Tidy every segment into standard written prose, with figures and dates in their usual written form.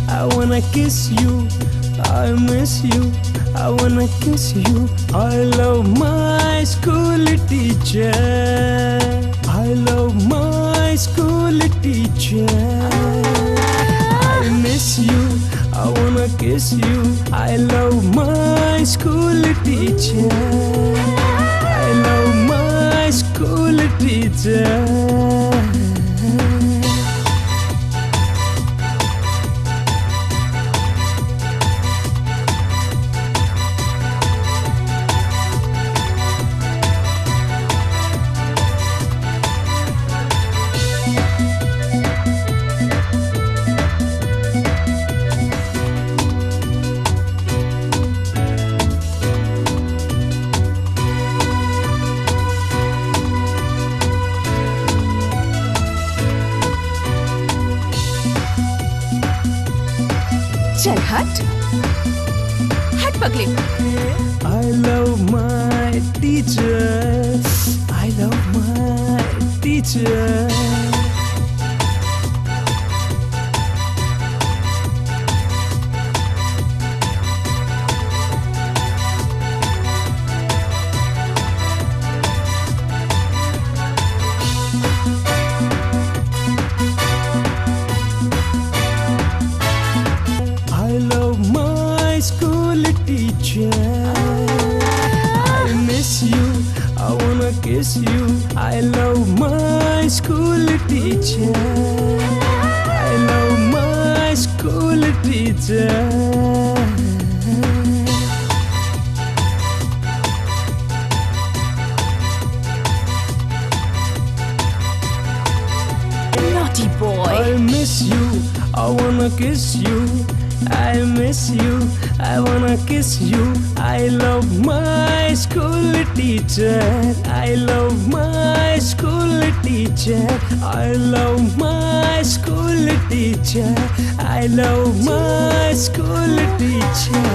I wanna kiss you. I miss you. I wanna kiss you. I love my school teacher. I love my school teacher. I miss you. I wanna kiss you. I love my school teacher. I love my school teacher. चल हट हट पगले। I love my teacher. I love my teacher. I love my school teacher. I miss you. I wanna kiss you. I love my school teacher. I love my school teacher. Naughty boy. I miss you. I wanna kiss you. I miss you. I wanna kiss you. I love my school teacher. I love my school teacher. I love my school teacher. I love my school teacher.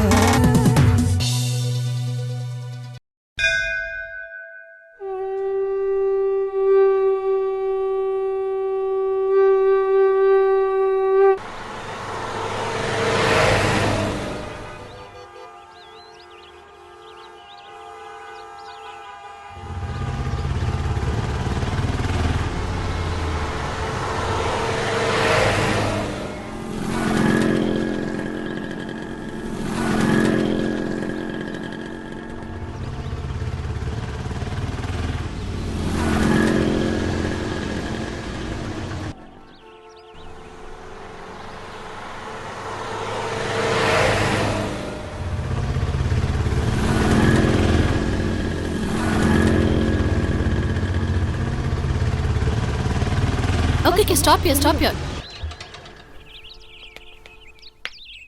Okay, stop here, stop here.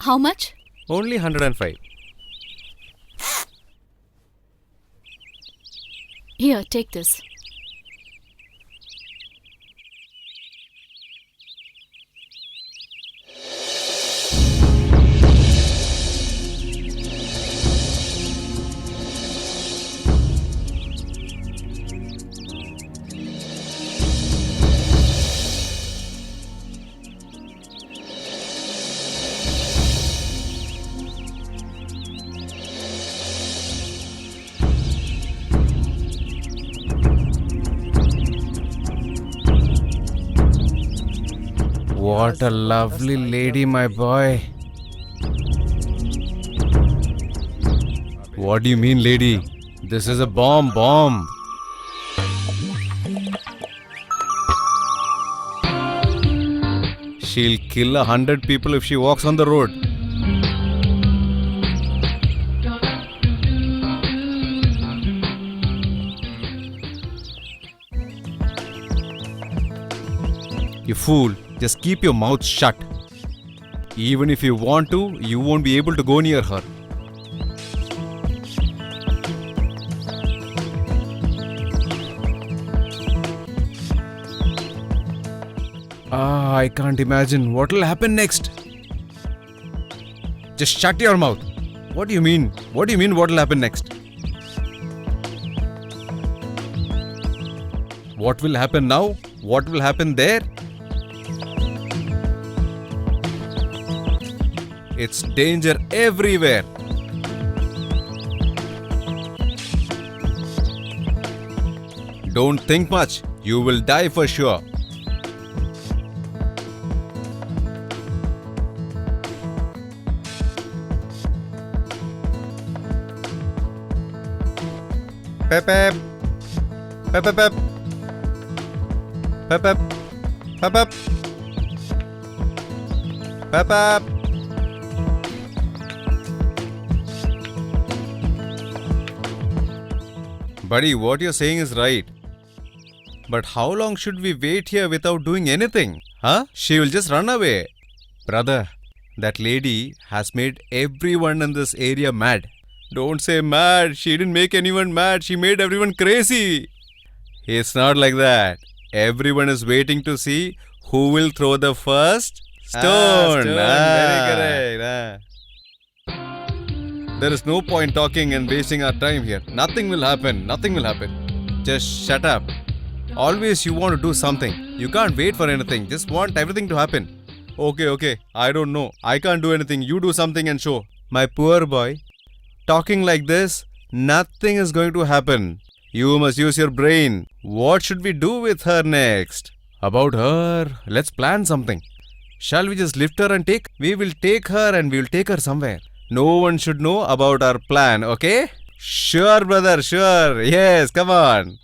How much? Only 105. Here, take this. What a lovely lady, my boy. What do you mean, lady? This is a bomb. She'll kill 100 people if she walks on the road. You fool, just keep your mouth shut. Even if you want to, you won't be able to go near her. I can't imagine what will happen next. Just shut your mouth. What do you mean? What do you mean what will happen next? What will happen now? What will happen there? It's danger everywhere. Don't think much. You will die for sure. Pep pep. Pep pep pep. Pep pep. Pep pep. Pep pep. Buddy, what you're saying is right. But how long should we wait here without doing anything? Huh? She will just run away. Brother, that lady has made everyone in this area mad. Don't say mad. She didn't make anyone mad. She made everyone crazy. It's not like that. Everyone is waiting to see who will throw the first stone. Very correct. There is no point talking and wasting our time here. Nothing will happen. Nothing will happen. Just shut up. Always you want to do something. You can't wait for anything. Just want everything to happen. Okay. I don't know. I can't do anything. You do something and show. My poor boy. Talking like this, nothing is going to happen. You must use your brain. What should we do with her next? About her, let's plan something. Shall we just lift her and take? We will take her and we will take her somewhere. No one should know about our plan, okay? Sure, brother, sure. Yes, come on.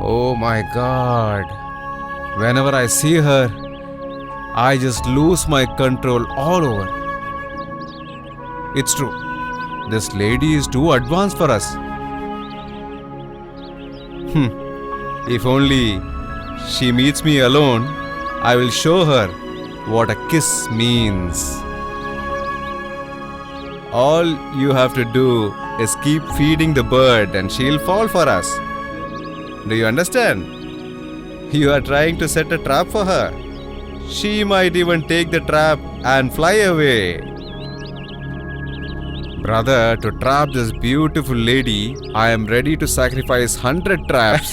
Oh my God. Whenever I see her, I just lose my control all over. It's true. This lady is too advanced for us. If only she meets me alone, I will show her what a kiss means. All you have to do is keep feeding the bird and she'll fall for us. Do you understand? You are trying to set a trap for her. She might even take the trap and fly away. Brother, to trap this beautiful lady, I am ready to sacrifice 100 traps.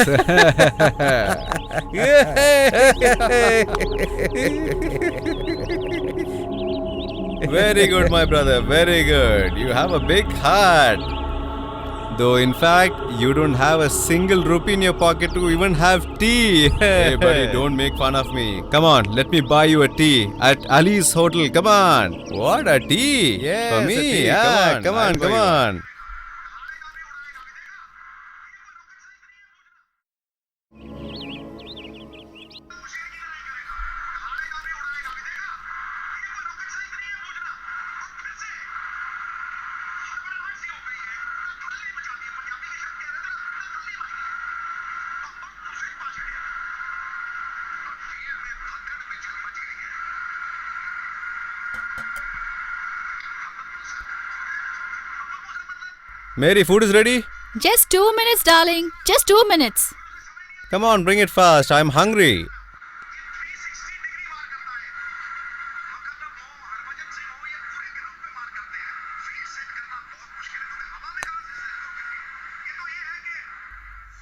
Very good, my brother, very good. You have a big heart. Though in fact, you don't have a single rupee in your pocket to even have tea. Hey buddy, don't make fun of me. Come on, let me buy you a tea at Ali's hotel. Come on. What, a tea? Yes, for me? A tea. Yeah, come on. Mary, food is ready? Just 2 minutes, darling. Just 2 minutes. Come on, bring it fast. I'm hungry.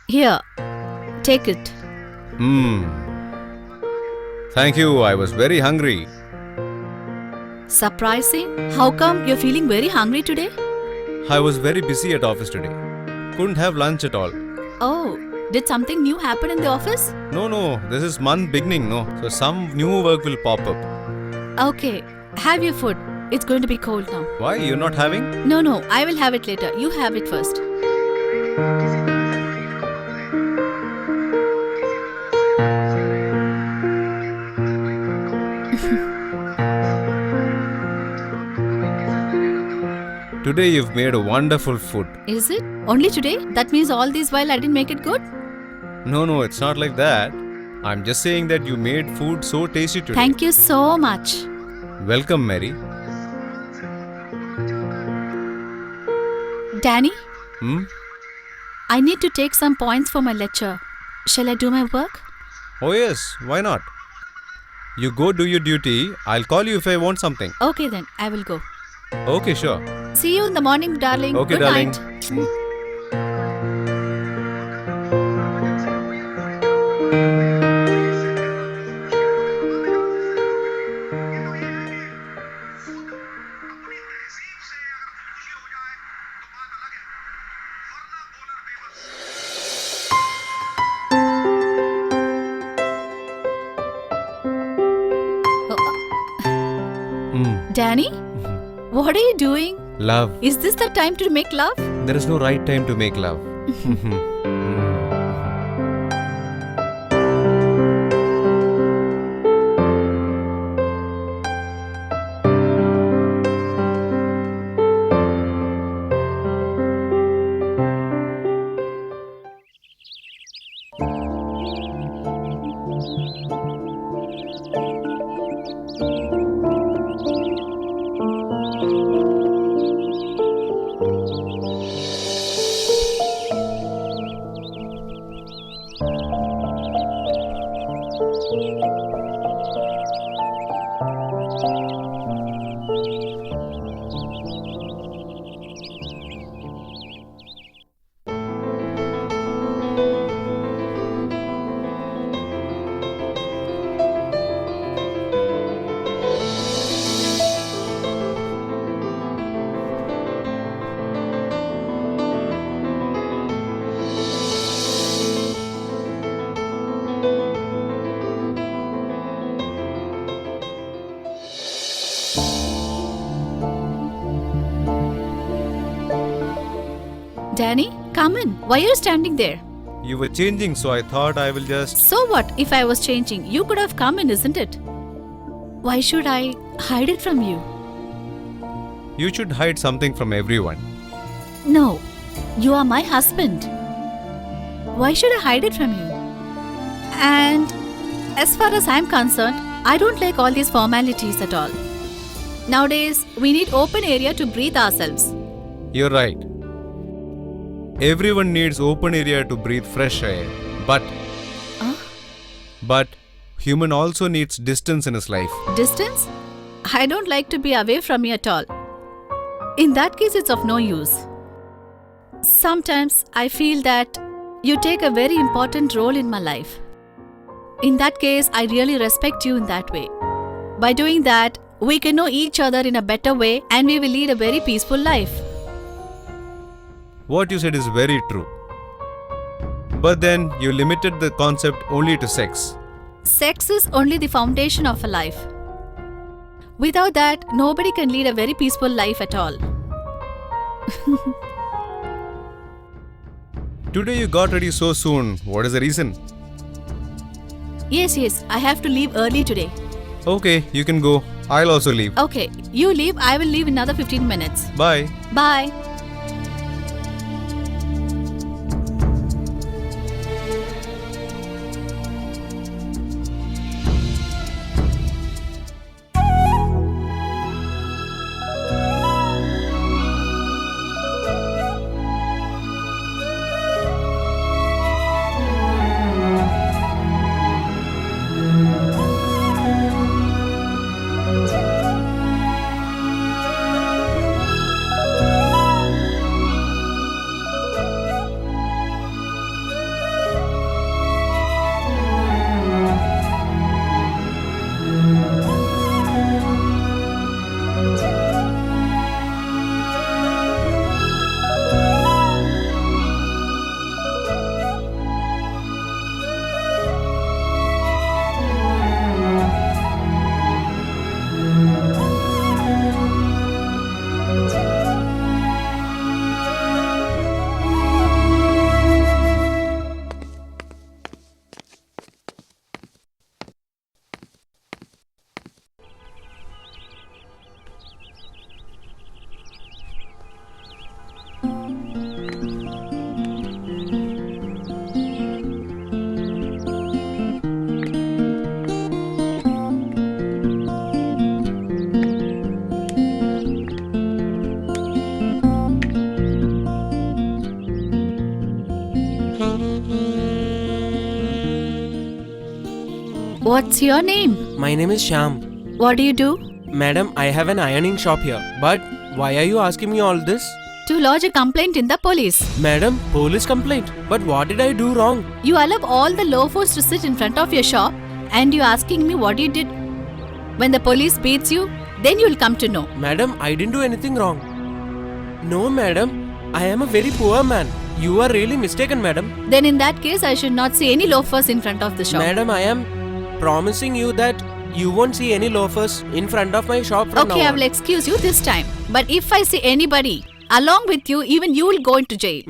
Here, take it. Thank you. I was very hungry. Surprising. How come you're feeling very hungry today? I was very busy at office today. Couldn't have lunch at all. Oh, did something new happen in the office? No. This is month beginning, no. So some new work will pop up. Okay, have your food. It's going to be cold now. Why? You're not having? No, I will have it later. You have it first. Today you've made a wonderful food. Is it? Only today? That means all this while I didn't make it good? No, it's not like that. I'm just saying that you made food so tasty today. Thank you so much. Welcome, Mary. Danny, Hmm? I need to take some points for my lecture. Shall I do my work? Oh yes, why not? You go do your duty. I'll call you if I want something. Okay then, I will go. Okay, sure. See you in the morning, darling. Okay, Good darling. night. Danny, what are you doing? Love. Is this the time to make love? There is no right time to make love. Danny, come in. Why are you standing there? You were changing, so I thought I will just... So what if I was changing? You could have come in, isn't it? Why should I hide it from you? You should hide something from everyone. No, you are my husband. Why should I hide it from you? And as far as I'm concerned, I don't like all these formalities at all. Nowadays, we need open area to breathe ourselves. You're right. Everyone needs open area to breathe fresh air. But human also needs distance in his life. Distance? I don't like to be away from you at all. In that case, it's of no use. Sometimes I feel that you take a very important role in my life. In that case, I really respect you in that way. By doing that, we can know each other in a better way and we will lead a very peaceful life. What you said is very true. But then you limited the concept only to sex. Sex is only the foundation of a life. Without that, nobody can lead a very peaceful life at all. Today you got ready so soon. What is the reason? Yes, I have to leave early today. Okay, you can go. I'll also leave. Okay, you leave, I will leave in another 15 minutes. Bye. Bye. What's your name? My name is Sham. What do you do? Madam, I have an ironing shop here. But why are you asking me all this? To lodge a complaint in the police. Madam, police complaint. But what did I do wrong? You allow all the loafers to sit in front of your shop and you asking me what you did. When the police beats you, then you'll come to know. Madam, I didn't do anything wrong. No, madam. I am a very poor man. You are really mistaken, madam. Then in that case, I should not see any loafers in front of the shop. Madam, I am promising you that you won't see any loafers in front of my shop from now Okay, I on. will excuse you this time. But if I see anybody along with you, even you will go into jail.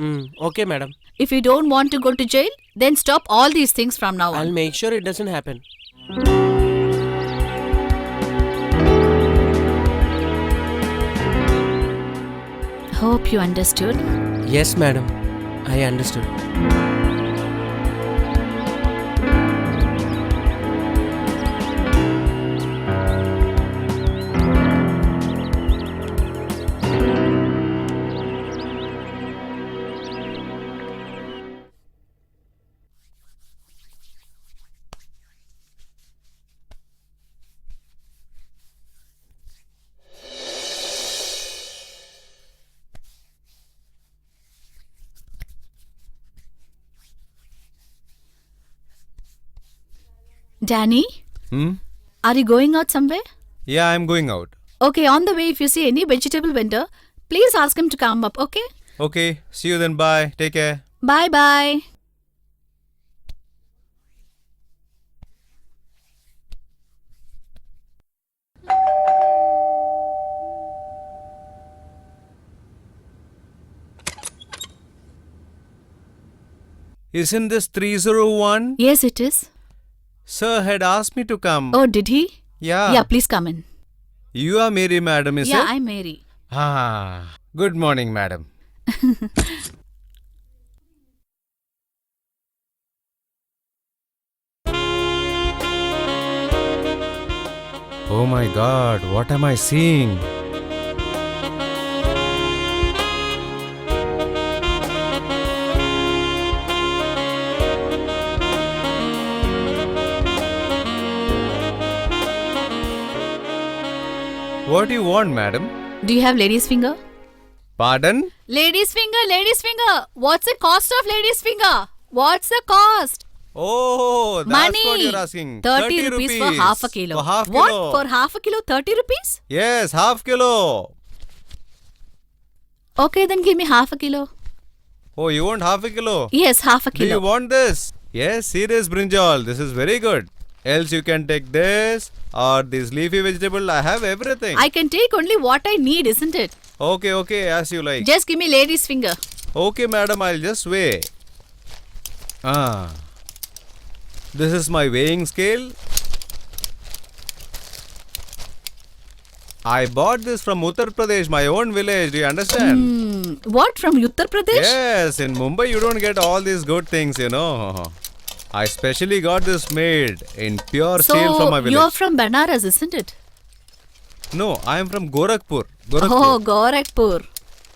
Okay, madam. If you don't want to go to jail, then stop all these things from now I'll on. make sure it doesn't happen. Hope you understood. Yes, madam. I understood. Danny, Hmm? are you going out somewhere? Yeah, I'm going out. Okay, on the way, if you see any vegetable vendor, please ask him to come up, okay? Okay, see you then. Bye. Take care. Bye bye. Isn't this 301? Yes, it is. Sir had asked me to come. Oh, did he? Yeah. Yeah, please come in. You are Mary, madam, is Yeah, it? I'm Mary. Ah. Good morning, madam. Oh my god, what am I seeing? What do you want, madam? Do you have ladies' finger? Pardon? Ladies' finger, ladies' finger. What's the cost of ladies' finger? What's the cost? Oh, that's Money. what you're asking. 30 rupees for half a kilo. For half What? kilo. For half a kilo, 30 rupees? Yes, half kilo. Okay, then give me half a kilo. Oh, you want half a kilo? Yes, half a Do you kilo. want this? Yes, serious brinjal. This is very good. Else you can take this or this leafy vegetable. I have everything. I can take only what I need, isn't it? Okay, as you like. Just give me ladies' finger. Okay, madam, I'll just weigh. Ah. This is my weighing scale. I bought this from Uttar Pradesh, my own village. Do you understand? What, from Uttar Pradesh? Yes, in Mumbai you don't get all these good things, you know. I specially got this made in pure steel from my So, village. you're from Banaras, isn't it? No, I am from Gorakhpur. Oh, Gorakhpur.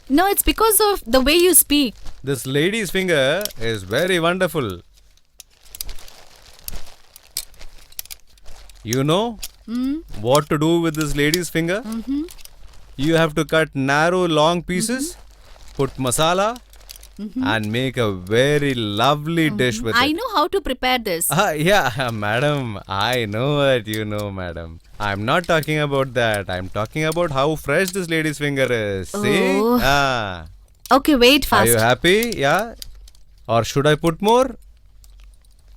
No, it's because of the way you speak. This lady's finger is very wonderful. You know what to do with this lady's finger? You have to cut narrow, long pieces, put masala, and make a very lovely dish with I it. know how to prepare this. Yeah, madam, I know what you know, madam. I'm not talking about that. I'm talking about how fresh this lady's finger is. See? Oh. Ah. Okay, wait Are you fast. happy? Yeah? Or should I put more?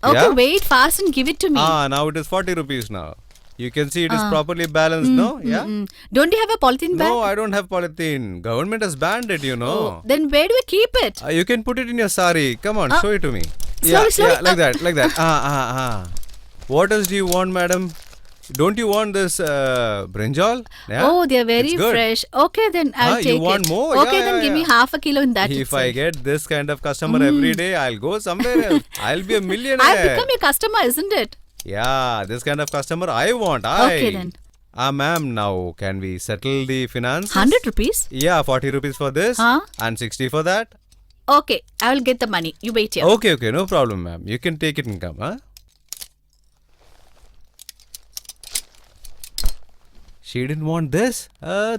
Okay, Yeah? wait fast and give it to me. Ah, now it is 40 rupees now. You can see it is properly balanced, no? Yeah? Don't you have a polythene bag? No, I don't have polythene. Government has banned it, you know. Then where do you keep it? You can put it in your sari. Come on, show it to me. Slowly. like that. What else do you want, madam? Don't you want this brinjal? Yeah? Oh, they are very It's good. fresh. Okay, then I'll take you want it. more? Okay, Yeah, then yeah, give me yeah. half a kilo in that If itself. I get this kind of customer every day, I'll go somewhere else. I'll be a millionaire. I'll become your customer, isn't it? Yeah, this kind of customer I want. Okay, then. Ma'am, now can we settle the finances? 100 rupees? Yeah, 40 rupees for this Huh? and 60 for that. Okay, I will get the money. You wait here. Okay, no problem, ma'am. You can take it and come, huh? She didn't want this. Here,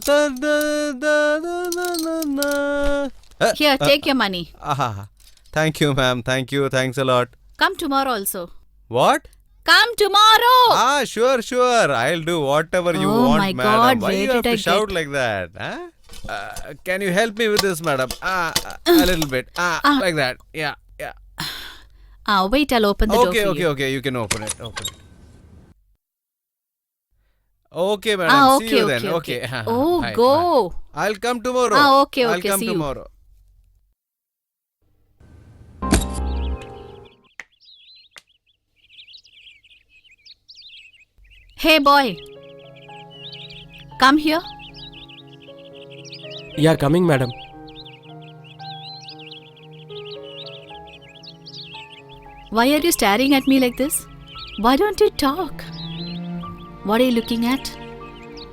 take your money. Thank you, ma'am. Thank you. Thanks a lot. Come tomorrow also. What? Come tomorrow! Sure. I'll do whatever you Oh want, my madam. God, Why where you have did to I shout get- like that? Huh? Can you help me with this, madam? A little bit. Like that. Yeah. Wait, I'll open the door for you. Okay. You can open it. Okay, madam. See you then. Okay. Oh, Bye, go. bye. I'll come tomorrow. Okay, I'll come see you. tomorrow. Hey, boy. Come here. Yeah, coming, madam. Why are you staring at me like this? Why don't you talk? What are you looking at?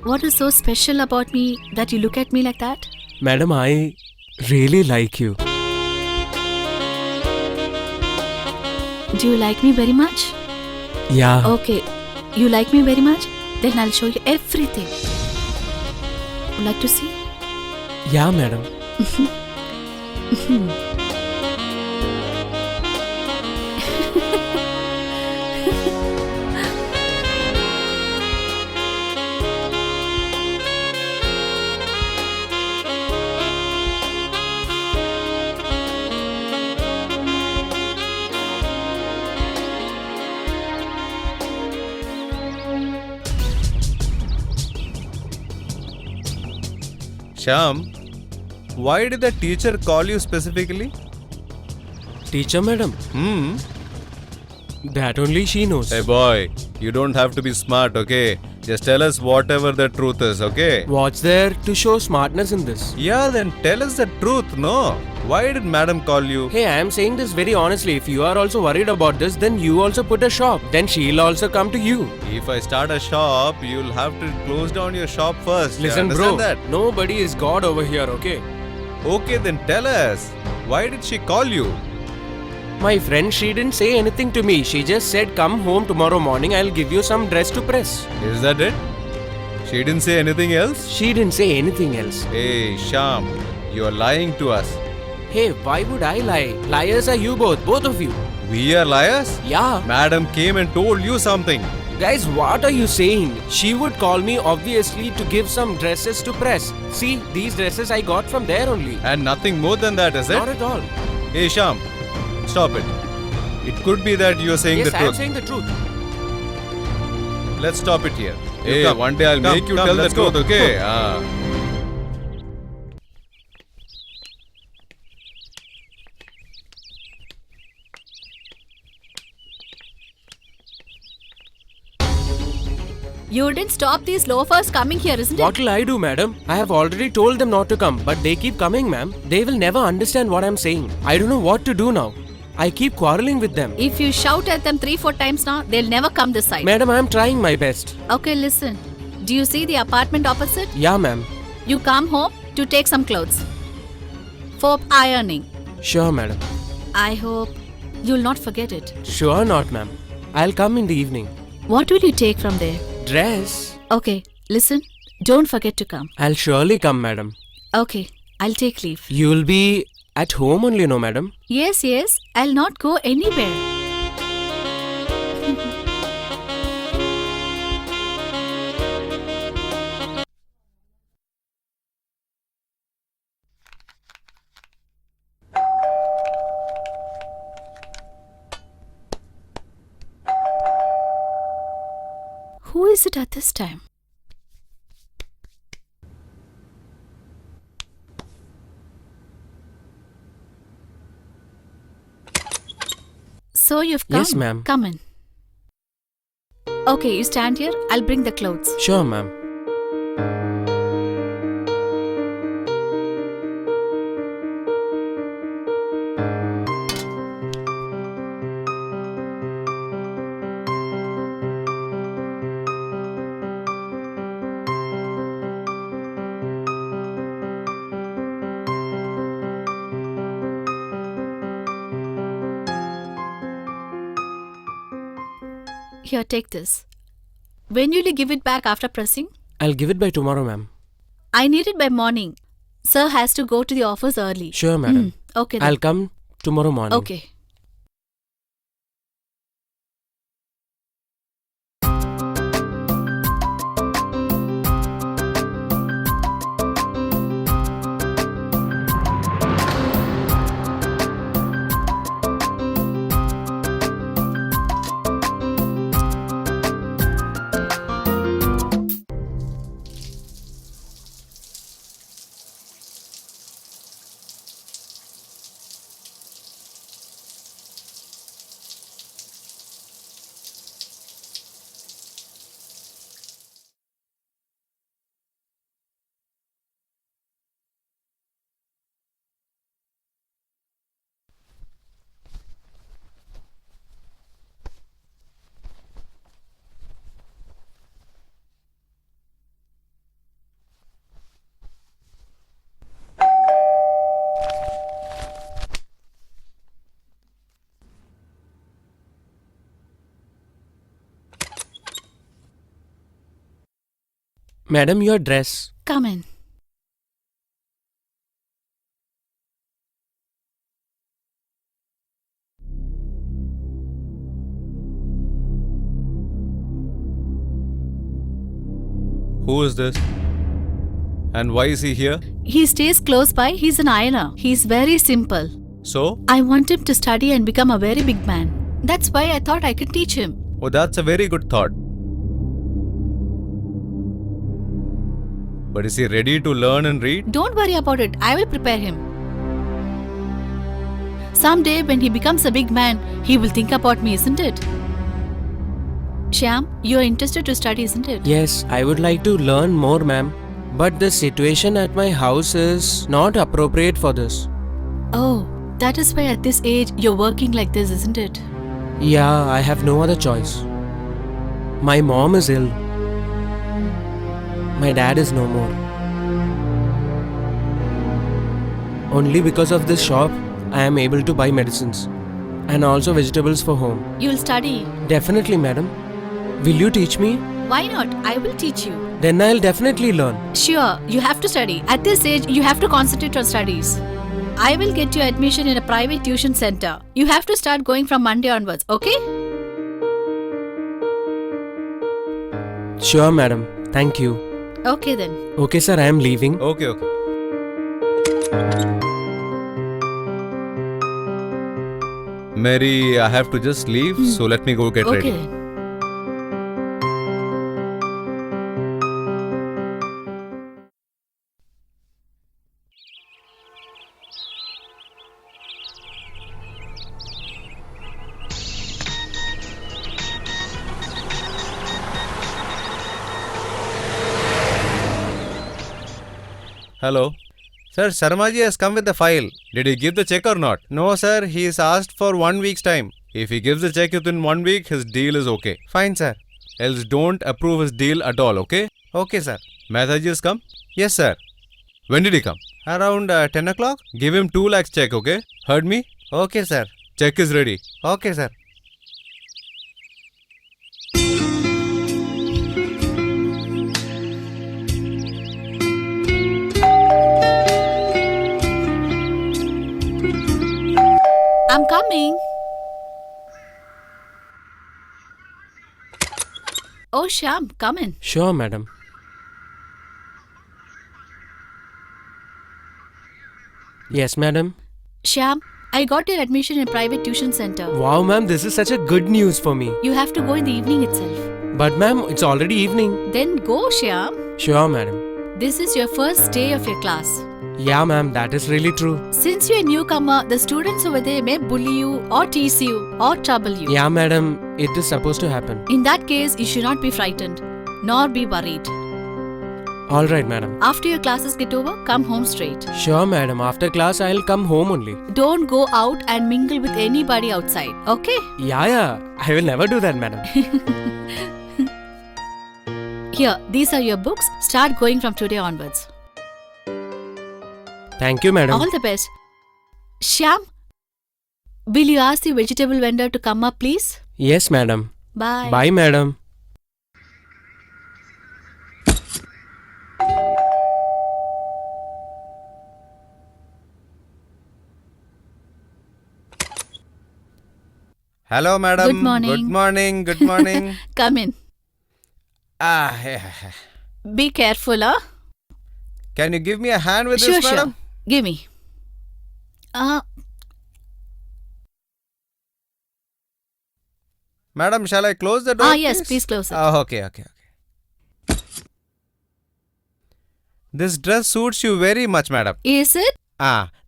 What is so special about me that you look at me like that? Madam, I really like you. Do you like me very much? Yeah. Okay, you like me very much? Then I'll show you everything. Would like to see? Yeah, madam. Shyam, why did the teacher call you specifically? Teacher, madam. That only she knows. Hey boy, you don't have to be smart, okay? Just tell us whatever the truth is, okay? What's there to show smartness in this? Yeah, then tell us the truth, no? Why did madam call you? Hey, I am saying this very honestly. If you are also worried about this, then you also put a shop. Then she'll also come to you. If I start a shop, you'll have to close down your shop first. You Listen, understand bro. that? Nobody is God over here, okay? Okay, then tell us. Why did she call you? My friend, she didn't say anything to me. She just said, come home tomorrow morning. I'll give you some dress to press. Is that it? She didn't say anything else? She didn't say anything else. Hey, Shyam, you're lying to us. Hey, why would I lie? Liars are you both of you. We are liars? Yeah. Madam came and told you something. Guys, what are you saying? She would call me obviously to give some dresses to press. See, these dresses I got from there only. And nothing more than that, is it? Not at all. Hey, Shyam, stop it. It could be that you're saying Yes, the I am truth. saying the truth. Let's stop it here. You Hey, come. one day I'll Come, make you come, tell the let's go. truth, okay? You didn't stop these loafers coming here, isn't What it? will I do, madam? I have already told them not to come, but they keep coming, ma'am. They will never understand what I'm saying. I don't know what to do now. I keep quarreling with them. If you shout at them 3-4 times now, they'll never come this side. Madam, I am trying my best. Okay, listen. Do you see the apartment opposite? Yeah, ma'am. You come home to take some clothes for ironing. Sure, madam. I hope you'll not forget it. Sure not, ma'am. I'll come in the evening. What will you take from there? Dress? Okay, listen. Don't forget to come. I'll surely come, madam. Okay, I'll take leave. You'll be at home only, no, madam? Yes, I'll not go anywhere. Who is it at this time? So you've come? Yes, ma'am. Come in. Okay, you stand here. I'll bring the clothes. Sure, ma'am. Here, take this. When will you give it back after pressing? I'll give it by tomorrow, ma'am. I need it by morning. Sir has to go to the office early. Sure, madam. Okay then. I'll come tomorrow morning. Okay. Madam, your dress. Come in. Who is this? And why is he here? He stays close by. He's an ironer. He's very simple. So? I want him to study and become a very big man. That's why I thought I could teach him. Oh, that's a very good thought. But is he ready to learn and read? Don't worry about it. I will prepare him. Someday when he becomes a big man, he will think about me, isn't it? Shyam, you are interested to study, isn't it? Yes, I would like to learn more, ma'am. But the situation at my house is not appropriate for this. Oh, that is why at this age you're working like this, isn't it? Yeah, I have no other choice. My mom is ill. My dad is no more. Only because of this shop, I am able to buy medicines and also vegetables for home. You'll study. Definitely, madam. Will you teach me? Why not? I will teach you. Then I'll definitely learn. Sure, you have to study. At this age, you have to concentrate on studies. I will get you admission in a private tuition center. You have to start going from Monday onwards, okay? Sure, madam. Thank you. Okay then. Okay, sir, I am leaving. Okay, okay. Mary, I have to just leave, so let me go get Okay ready. then. Hello. Sir, Sharmaji has come with the file. Did he give the check or not? No, sir. He is asked for 1 week's time. If he gives the check within 1 week, his deal is okay. Fine, sir. Else don't approve his deal at all, okay? Okay, sir. Mehtaji has come? Yes, sir. When did he come? Around 10 o'clock? Give him 2 lakhs check, okay? Heard me? Okay, sir. Check is ready. Okay, sir. I'm coming. Oh, Shyam, come in. Sure, madam. Yes, madam. Shyam, I got your admission in private tuition center. Wow, ma'am, this is such a good news for me. You have to go in the evening itself. But, ma'am, it's already evening. Then go, Shyam. Sure, madam. This is your first day of your class. Yeah, ma'am, that is really true. Since you're a newcomer, the students over there may bully you or tease you or trouble you. Yeah, madam, it is supposed to happen. In that case, you should not be frightened, nor be worried. Alright, madam. After your classes get over, come home straight. Sure, madam. After class, I'll come home only. Don't go out and mingle with anybody outside, okay? Yeah. I will never do that, madam. Here, these are your books. Start going from today onwards. Thank you, madam. All the best. Shyam, will you ask the vegetable vendor to come up, please? Yes, madam. Bye. Bye, madam. Hello, madam. Good morning. Good morning. Good morning. Come in. Yeah. Be careful, huh? Can you give me a hand with Sure, this, madam? sure. Give me. Madam, shall I close the door? Yes, please close it. Okay. This dress suits you very much, madam. Is it?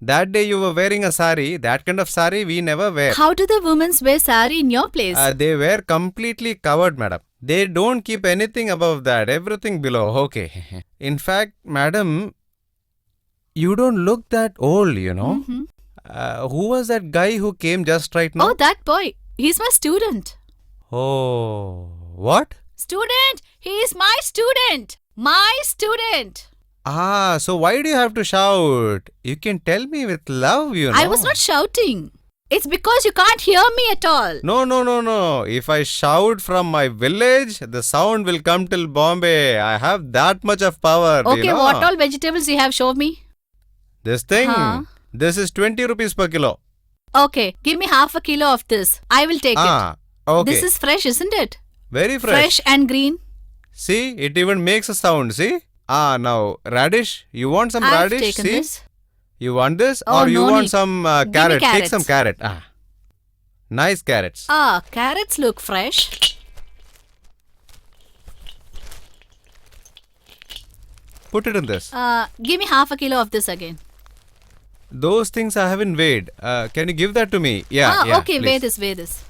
That day you were wearing a sari. That kind of sari we never wear. How do the women wear sari in your place? They were completely covered, madam. They don't keep anything above that. Everything below. Okay. In fact, madam, you don't look that old, you know. Mhm. Who was that guy who came just right now? Oh, that boy. He's my student. Oh, what? Student! He is my student! My student! So why do you have to shout? You can tell me with love, you know. I was not shouting. It's because you can't hear me at all. No. If I shout from my village, the sound will come till Bombay. I have that much of power, Okay, you know. what all vegetables you have? Show me. This thing, Huh? this is 20 rupees per kilo. Okay, give me half a kilo of this. I will take it. Okay. This is fresh, isn't it? Very Fresh and green. See, it even makes a sound, see? Now, radish. You want some I've radish? taken See? this. You want this? Oh, or you no want need. some Give me carrot? Take carrots. some carrot. Nice carrots. Carrots look fresh. Put it in this. Give me half a kilo of this again. Those things I haven't weighed. Can you give that to me? Yeah. Okay, please. weigh this.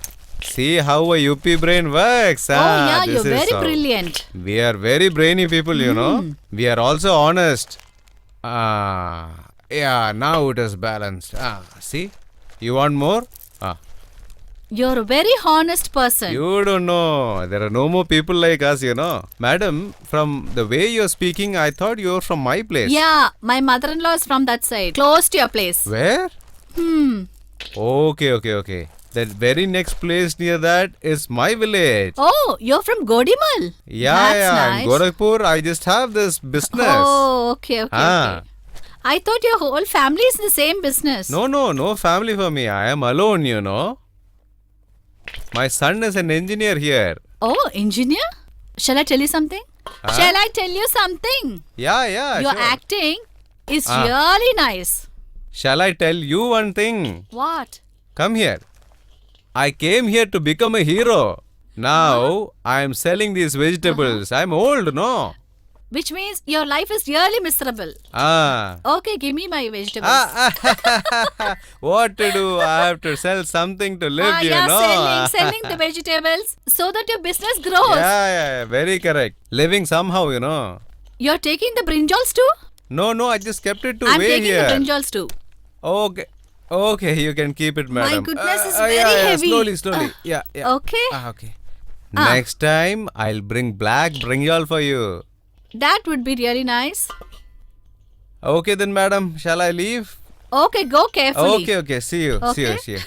See how a UP brain works. Yeah, this you're is very how- brilliant. We are very brainy people, you know. We are also honest. Yeah, now it is balanced. See? You want more? You're a very honest person. You don't know. There are no more people like us, you know. Madam, from the way you're speaking, I thought you were from my place. Yeah, my mother-in-law is from that side. Close to your place. Where? Okay. That very next place near that is my village. Oh, you're from Godimal. Yeah. That's In nice. Gorakhpur, I just have this business. Oh, okay. Ah. I thought your whole family is in the same business. No family for me. I am alone, you know. My son is an engineer here. Oh, engineer? Shall I tell you something? Shall I tell you something? Yeah, Your sure. acting is really nice. Shall I tell you one thing? What? Come here. I came here to become a hero. Now, I am selling these vegetables. I'm old, no? Which means your life is really miserable. Okay, give me my vegetables. What to do? I have to sell something to live, you know. selling the vegetables so that your business grows. Yeah, very correct. Living somehow, you know. You're taking the brinjals too? No, I just kept it to I'm weigh taking here. the brinjals too. Okay, you can keep it, madam. goodness, it's very yeah, heavy. Slowly. Yeah. Okay. Okay. Next time, I'll bring black brinjal for you. That would be really nice. Okay then, madam. Shall I leave? Okay, go carefully. Okay. See you. Okay. See you.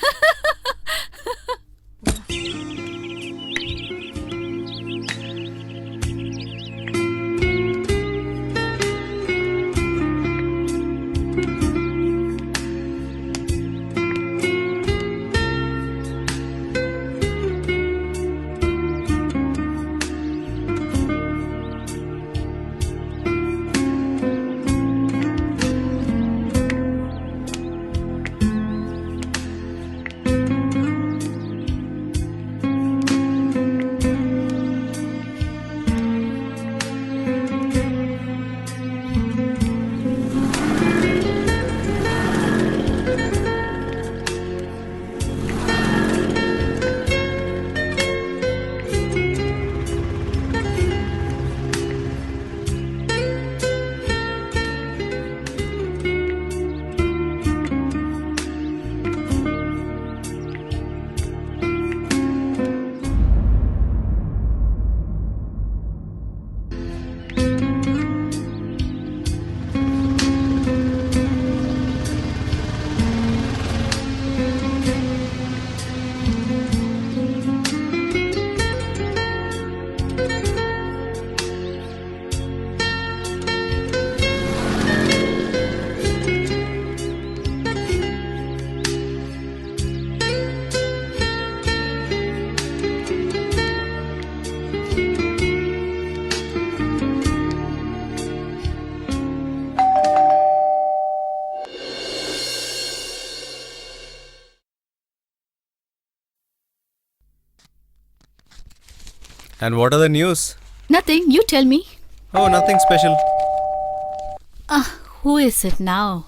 And what are the news? Nothing, you tell me. Oh, nothing special. Who is it now?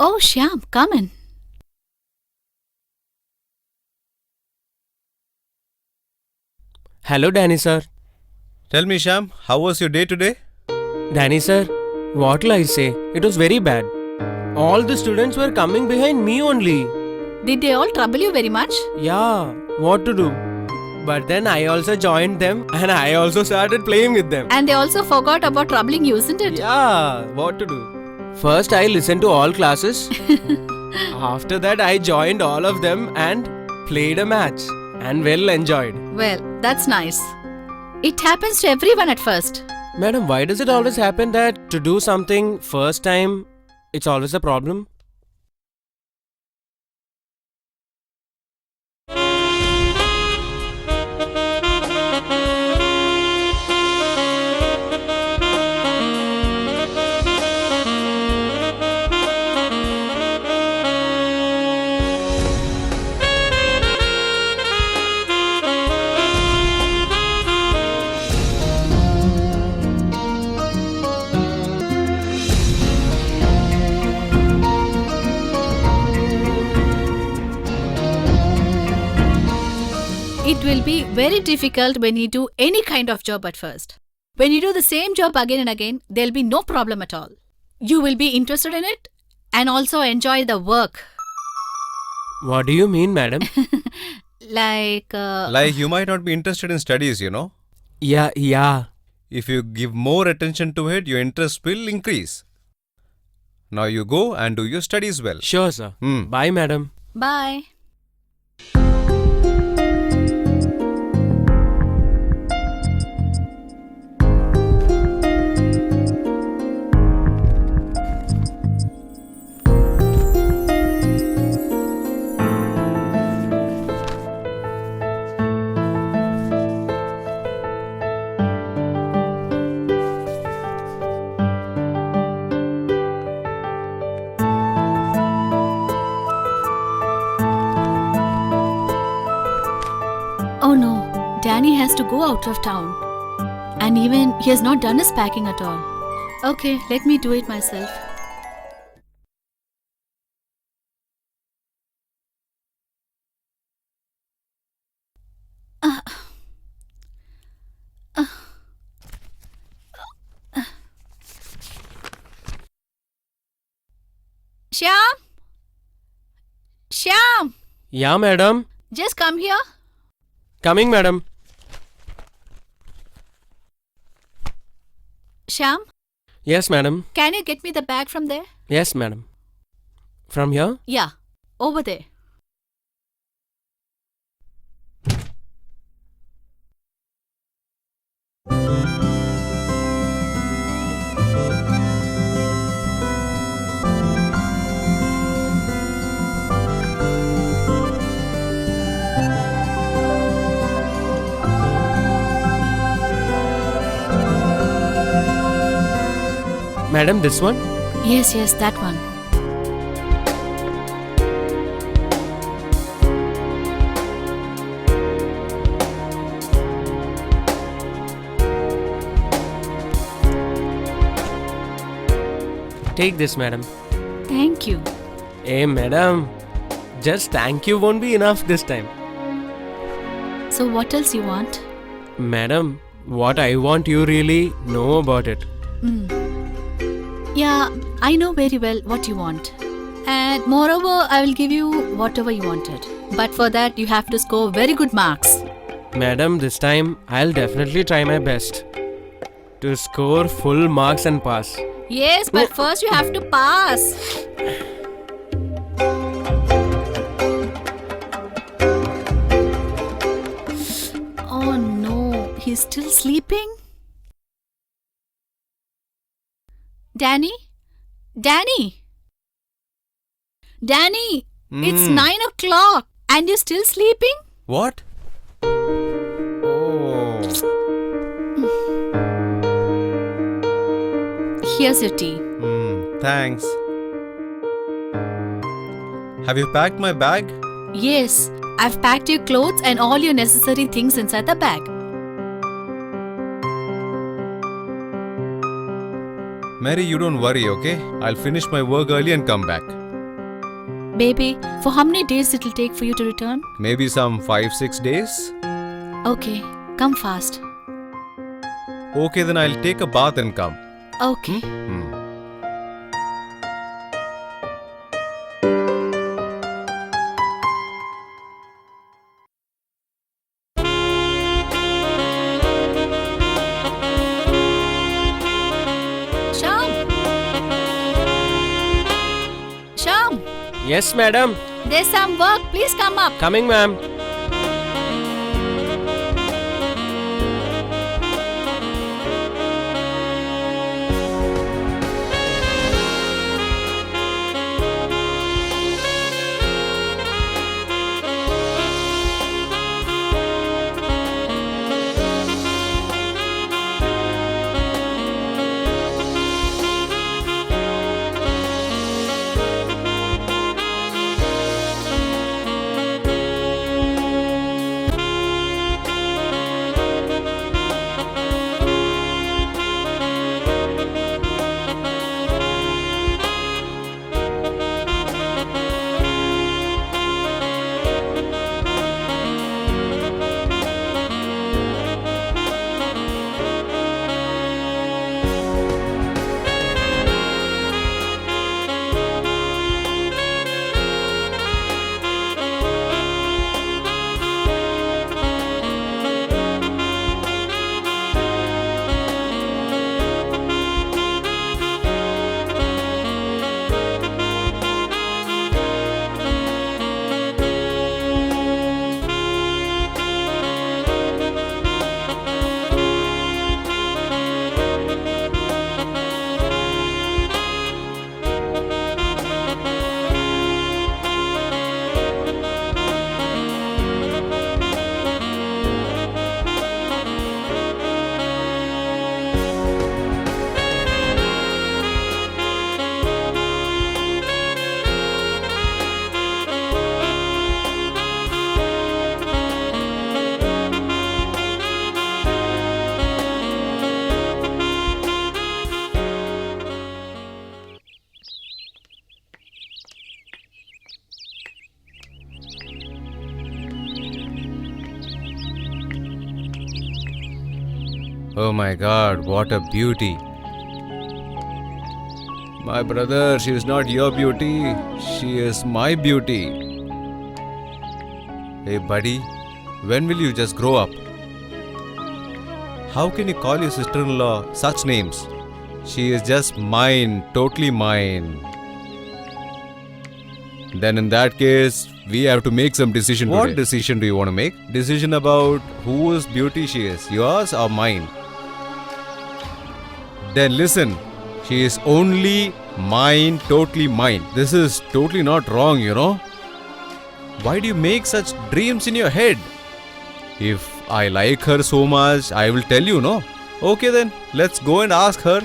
Oh, Shyam, come in. Hello, Danny sir. Tell me, Sham, how was your day today? Danny sir, what'll I say? It was very bad. All the students were coming behind me only. Did they all trouble you very much? Yeah, what to do? But then I also joined them and I also started playing with them. And they also forgot about troubling you, isn't it? Yeah, what to do? First, I listened to all classes. After that, I joined all of them and played a match and well enjoyed. Well, that's nice. It happens to everyone at first. Madam, why does it always happen that to do something first time, it's always a problem? It will be very difficult when you do any kind of job at first. When you do the same job again and again, there'll be no problem at all. You will be interested in it and also enjoy the work. What do you mean, madam? Like You might not be interested in studies, you know. Yeah. If you give more attention to it, your interest will increase. Now you go and do your studies well. Sure, sir. Bye, madam. Bye. Oh no, Danny has to go out of town. And even he has not done his packing at all. Okay, let me do it myself. Shyam? Shyam! Yeah, madam. Just come here. Coming, madam. Shyam, Yes, madam. can you get me the bag from there? Yes, madam. From here? Yeah, over there. Madam, this one? Yes, that one. Take this, madam. Thank you. Hey, madam. Just thank you won't be enough this time. So what else you want? Madam, what I want you really know about it. Yeah, I know very well what you want. And moreover, I will give you whatever you wanted. But for that, you have to score very good marks. Madam, this time I'll definitely try my best to score full marks and pass. Yes, but first you have to pass. Oh no, he's still sleeping? Danny? Danny! Danny! It's 9 o'clock and you're still sleeping? What? Oh. Here's your tea. Thanks. Have you packed my bag? Yes, I've packed your clothes and all your necessary things inside the bag. Mary, you don't worry, okay? I'll finish my work early and come back. Baby, for how many days it'll take for you to return? Maybe some 5-6 days. Okay, come fast. Okay, then I'll take a bath and come. Okay. Sham! Sham! Yes, madam. There's some work. Please come up. Coming, ma'am. Oh my god, what a beauty. My brother, she is not your beauty, she is my beauty. Hey buddy, when will you just grow up? How can you call your sister-in-law such names? She is just mine, totally mine. Then in that case, we have to make some decision today. What decision do you want to make? Decision about whose beauty she is, yours or mine? Then listen, she is only mine, totally mine. This is totally not wrong, you know. Why do you make such dreams in your head? If I like her so much, I will tell you, no? Okay then, let's go and ask her.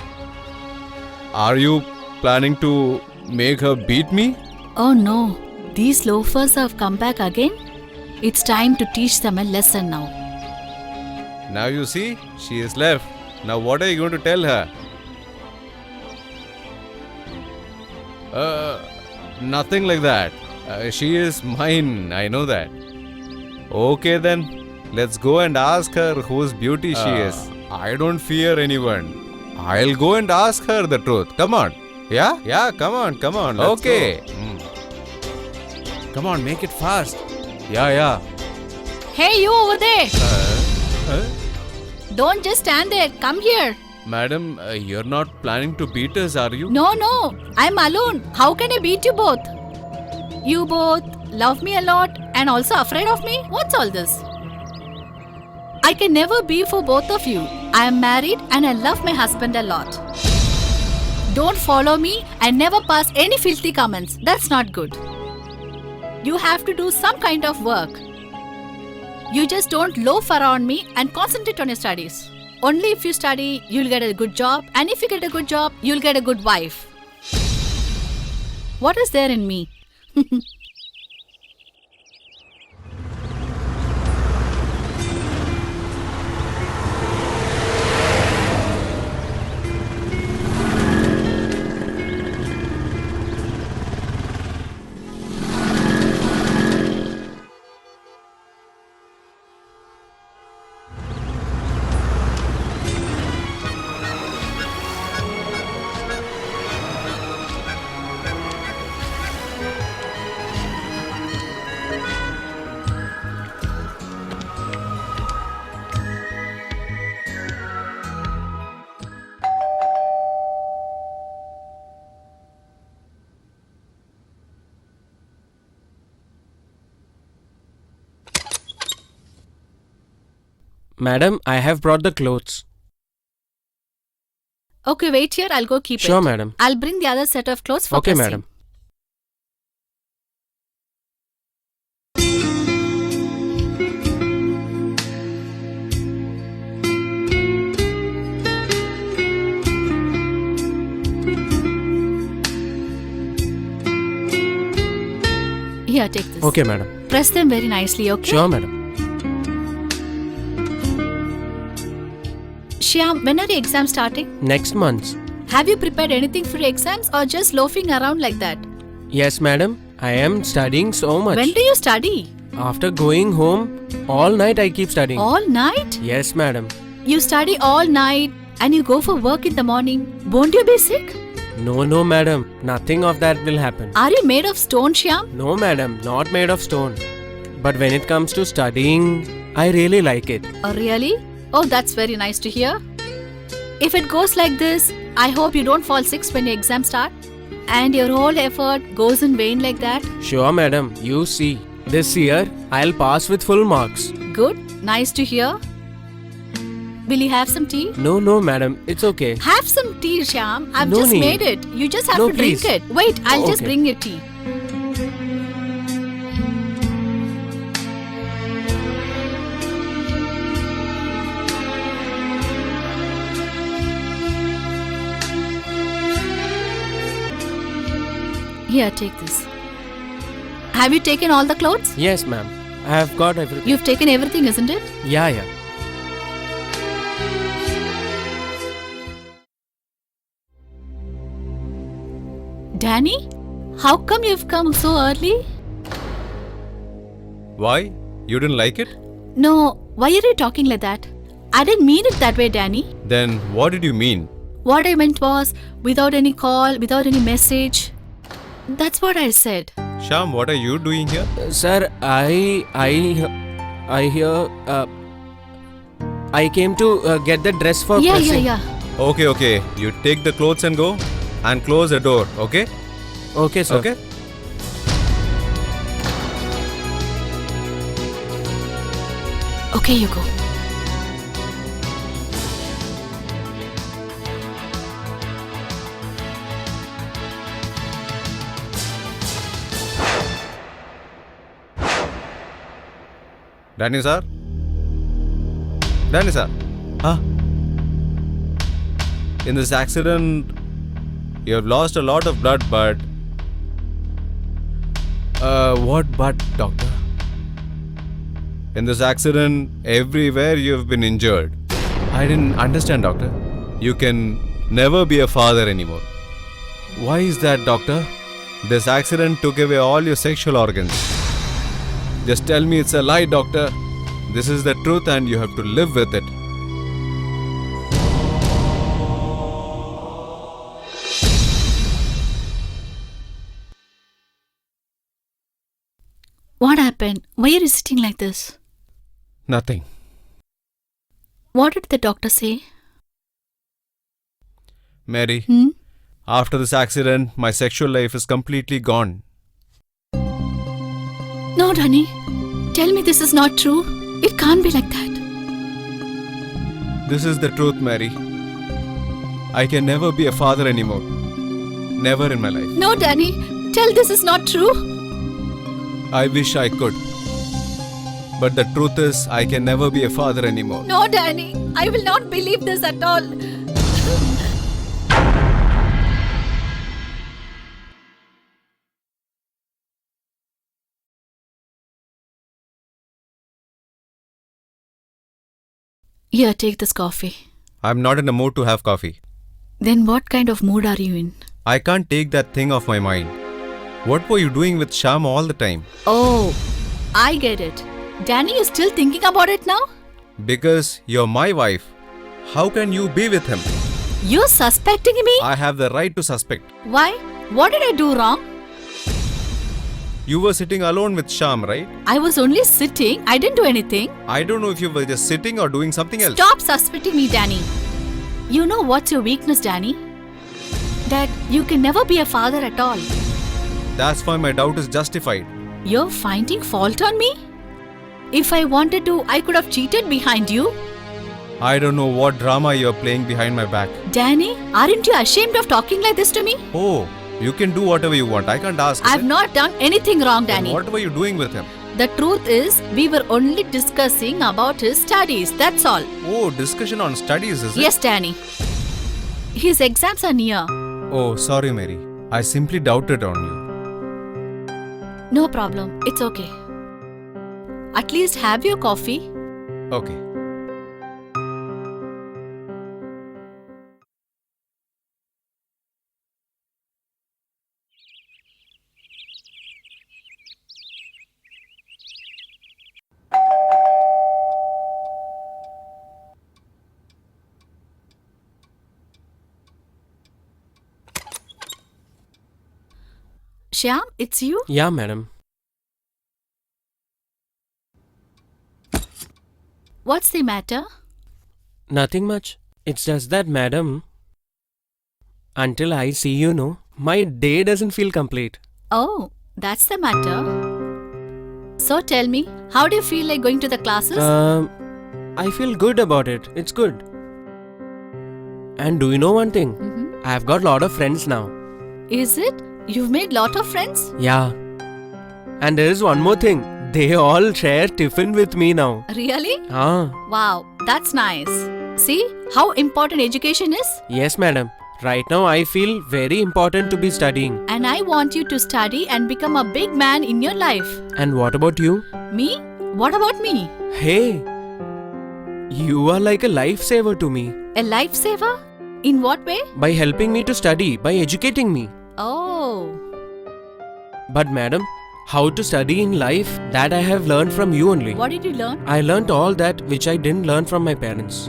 Are you planning to make her beat me? Oh no, these loafers have come back again? It's time to teach them a lesson now. Now you see, she is left. Now what are you going to tell her? Nothing like that. She is mine, I know that. Okay then, let's go and ask her whose beauty she is. I don't fear anyone. I'll go and ask her the truth. Come on. Yeah? Yeah, come on. Let's okay. Go. Come on, make it fast. Yeah. Hey, you over there! Don't just stand there, come here. Madam, you're not planning to beat us, are you? No, I'm alone. How can I beat you both? You both love me a lot and also afraid of me? What's all this? I can never be for both of you. I am married and I love my husband a lot. Don't follow me and never pass any filthy comments. That's not good. You have to do some kind of work. You just don't loaf around me and concentrate on your studies. Only if you study, you'll get a good job, and if you get a good job, you'll get a good wife. What is there in me? Madam, I have brought the clothes. Okay, wait here. I'll go keep it. Sure, madam. I'll bring the other set of clothes for Okay, pressing. madam. Here, take this. Okay, madam. Press them very nicely, okay? Sure, madam. Shyam, when are your exams starting? Next month. Have you prepared anything for your exams or just loafing around like that? Yes, madam. I am studying so much. When do you study? After going home, all night I keep studying. All night? Yes, madam. You study all night and you go for work in the morning. Won't you be sick? No, madam. Nothing of that will happen. Are you made of stone, Shyam? No, madam. Not made of stone. But when it comes to studying, I really like it. Oh, really? Oh, that's very nice to hear. If it goes like this, I hope you don't fall sick when your exams start and your whole effort goes in vain like that. Sure, madam. You see. This year, I'll pass with full marks. Good. Nice to hear. Will you have some tea? No, madam. It's okay. Have some tea, Shyam. I've No just need. made it. You just have No, to drink please. it. Wait, I'll just Okay. bring you tea. Here, take this. Have you taken all the clothes? Yes, ma'am. I have got everything. You've taken everything, isn't it? Yeah. Danny? How come you've come so early? Why? You didn't like it? No, why are you talking like that? I didn't mean it that way, Danny. Then what did you mean? What I meant was, without any call, without any message. That's what I said. Shyam, what are you doing here? Sir, I hear. I came to get the dress for pressing. Yeah. Okay. You take the clothes and go and close the door, okay? Okay, sir. Okay? Okay, you go. Danny sir? Danny sir? Huh? In this accident, you have lost a lot of blood, but... what but, doctor? In this accident, everywhere you have been injured. I didn't understand, doctor. You can never be a father anymore. Why is that, doctor? This accident took away all your sexual organs. Just tell me it's a lie, doctor. This is the truth and you have to live with it. What happened? Why are you sitting like this? Nothing. What did the doctor say? Mary, Hmm? after this accident, my sexual life is completely gone. No, Danny. Tell me this is not true. It can't be like that. This is the truth, Mary. I can never be a father anymore. Never in my life. No, Danny. Tell this is not true. I wish I could. But the truth is, I can never be a father anymore. No, Danny. I will not believe this at all. Here, take this coffee. I'm not in a mood to have coffee. Then what kind of mood are you in? I can't take that thing off my mind. What were you doing with Shyam all the time? Oh, I get it. Danny, you still thinking about it now? Because you're my wife. How can you be with him? You're suspecting me? I have the right to suspect. Why? What did I do wrong? You were sitting alone with Shyam, right? I was only sitting. I didn't do anything. I don't know if you were just sitting or doing something else. Stop suspecting me, Danny. You know what's your weakness, Danny? That you can never be a father at all. That's why my doubt is justified. You're finding fault on me? If I wanted to, I could have cheated behind you. I don't know what drama you're playing behind my back. Danny, aren't you ashamed of talking like this to me? Oh, you can do whatever you want. I can't ask. is I've it? not done anything wrong, Then Danny. what were you doing with him? The truth is, we were only discussing about his studies, that's all. Oh, discussion on studies, is it? Yes, Danny. His exams are near. Oh, sorry, Mary. I simply doubted on you. No problem, it's okay. At least have your coffee. Okay. Shyam, it's you? Yeah, madam. What's the matter? Nothing much. It's just that, madam, until I see you, no, my day doesn't feel complete. Oh, that's the matter. So tell me, how do you feel like going to the classes? I feel good about it. It's good. And do you know one thing? Mhm. I've got a lot of friends now. Is it? You've made lot of friends? Yeah. And there is one more thing. They all share tiffin with me now. Really? Ah, Wow, that's nice. See how important education is? yes, madam. Right now I feel very important to be studying. And I want you to study and become a big man in your life. And what about you? Me? What about me? Hey, you are like a lifesaver to me. A lifesaver? In what way? By helping me to study, by educating me. Oh, But madam, how to study in life, that I have learned from you only. what did you learn? I learnt all that which I didn't learn from my parents.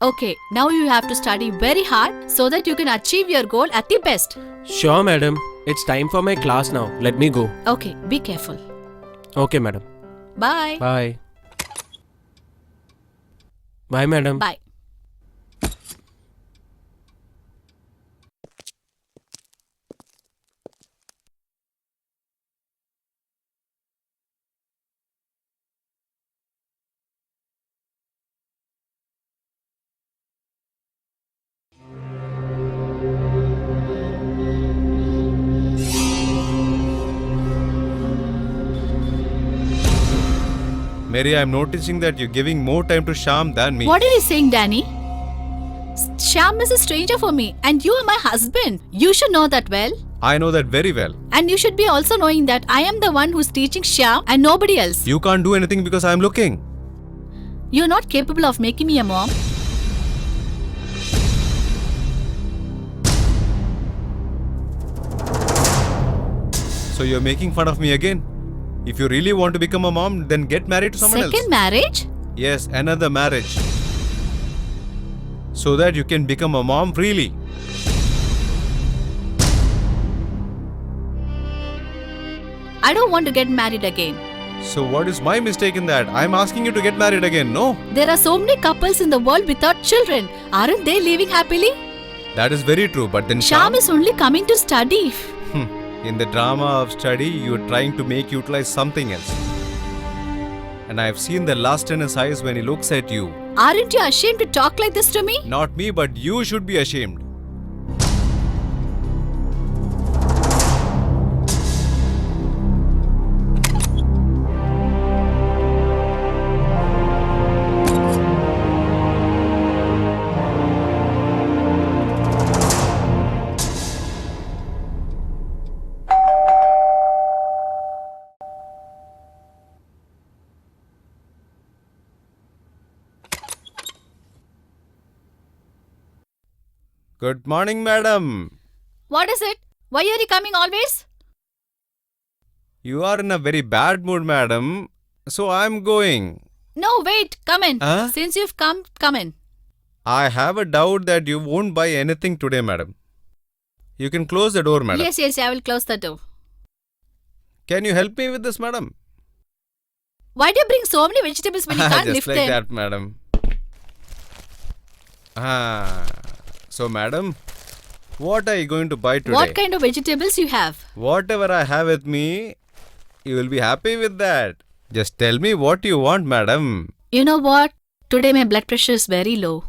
Okay, now you have to study very hard so that you can achieve your goal at the best. Sure, madam. It's time for my class now. Let me go. Okay, be careful. Okay, madam. Bye. Bye. Bye, madam. Bye. Mary, I'm noticing that you're giving more time to Sham than me. What are you saying, Danny? Shyam is a stranger for me and you are my husband. You should know that well. I know that very well. And you should be also knowing that I am the one who's teaching Shyam and nobody else. You can't do anything because I'm looking. You're not capable of making me a mom. So you're making fun of me again? If you really want to become a mom, then get married to someone Second else. marriage? Yes, another marriage. So that you can become a mom freely. I don't want to get married again. So what is my mistake in that? I'm asking you to get married again, no? There are so many couples in the world without children. Aren't they living happily? That is very true, but then Shyam is only coming to study. In the drama of study, you're trying to make utilize something else. And I've seen the lust in his eyes when he looks at you. Aren't you ashamed to talk like this to me? Not me, but you should be ashamed. Good morning, madam. What is it? Why are you coming always? You are in a very bad mood, madam. So I'm going. No, wait, come in. Huh? Since you've come in. I have a doubt that you won't buy anything today, madam. You can close the door, madam. Yes, I will close the door. Can you help me with this, madam? Why do you bring so many vegetables when you can't Just lift like them? that, madam. So, madam, what are you going to buy today? What kind of vegetables you have? Whatever I have with me, You will be happy with that. Just tell me what you want, madam. You know what? Today my blood pressure is very low.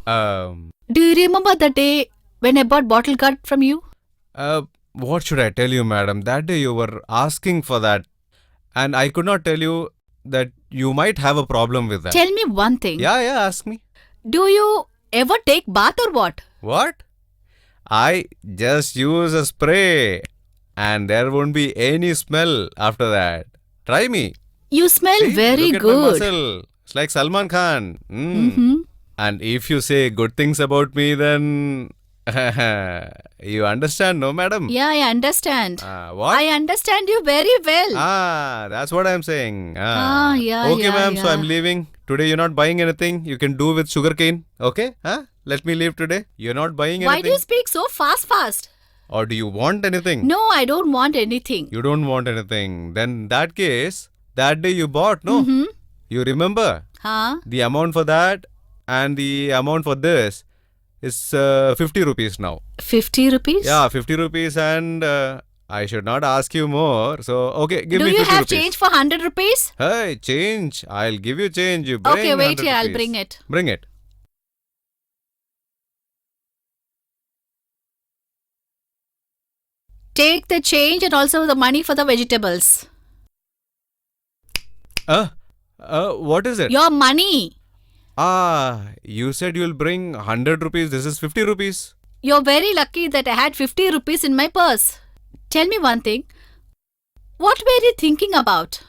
Do you remember the day when I bought bottle guard from you? What should I tell you, madam? That day you were asking for that, and I could not tell you that you might have a problem with that. Tell me one thing. Yeah, ask me. Do you ever take bath or what? What? I just use a spray, and there won't be any smell after that. Try me. You smell See, very look at my good. muscle. It's like Salman Khan. Mm-hmm. And if you say good things about me, then you understand, no, madam? Yeah, I understand. What? I understand you very well. That's what I'm saying. Yeah, Okay, yeah, ma'am. So yeah. I'm leaving. Today you're not buying anything. You can do with sugarcane. Okay? Let me leave today. You're not buying Why anything. do you speak so fast? Or do you want anything? No, I don't want anything. You don't want anything. Then in that case, that day you bought, no? Mm-hmm. You remember? Huh? The amount for that and the amount for this is 50 rupees now. 50 rupees? Yeah, 50 rupees, and I should not ask you more. So, okay, give Do me 50 you have rupees. change for 100 rupees? Hey, change. I'll give you change. You bring Okay, wait 100 here. I'll rupees. bring it. Bring it. Take the change and also the money for the vegetables. What is it? Your money. You said you'll bring 100 rupees. This is 50 rupees. You're very lucky that I had 50 rupees in my purse. Tell me one thing. What were you thinking about?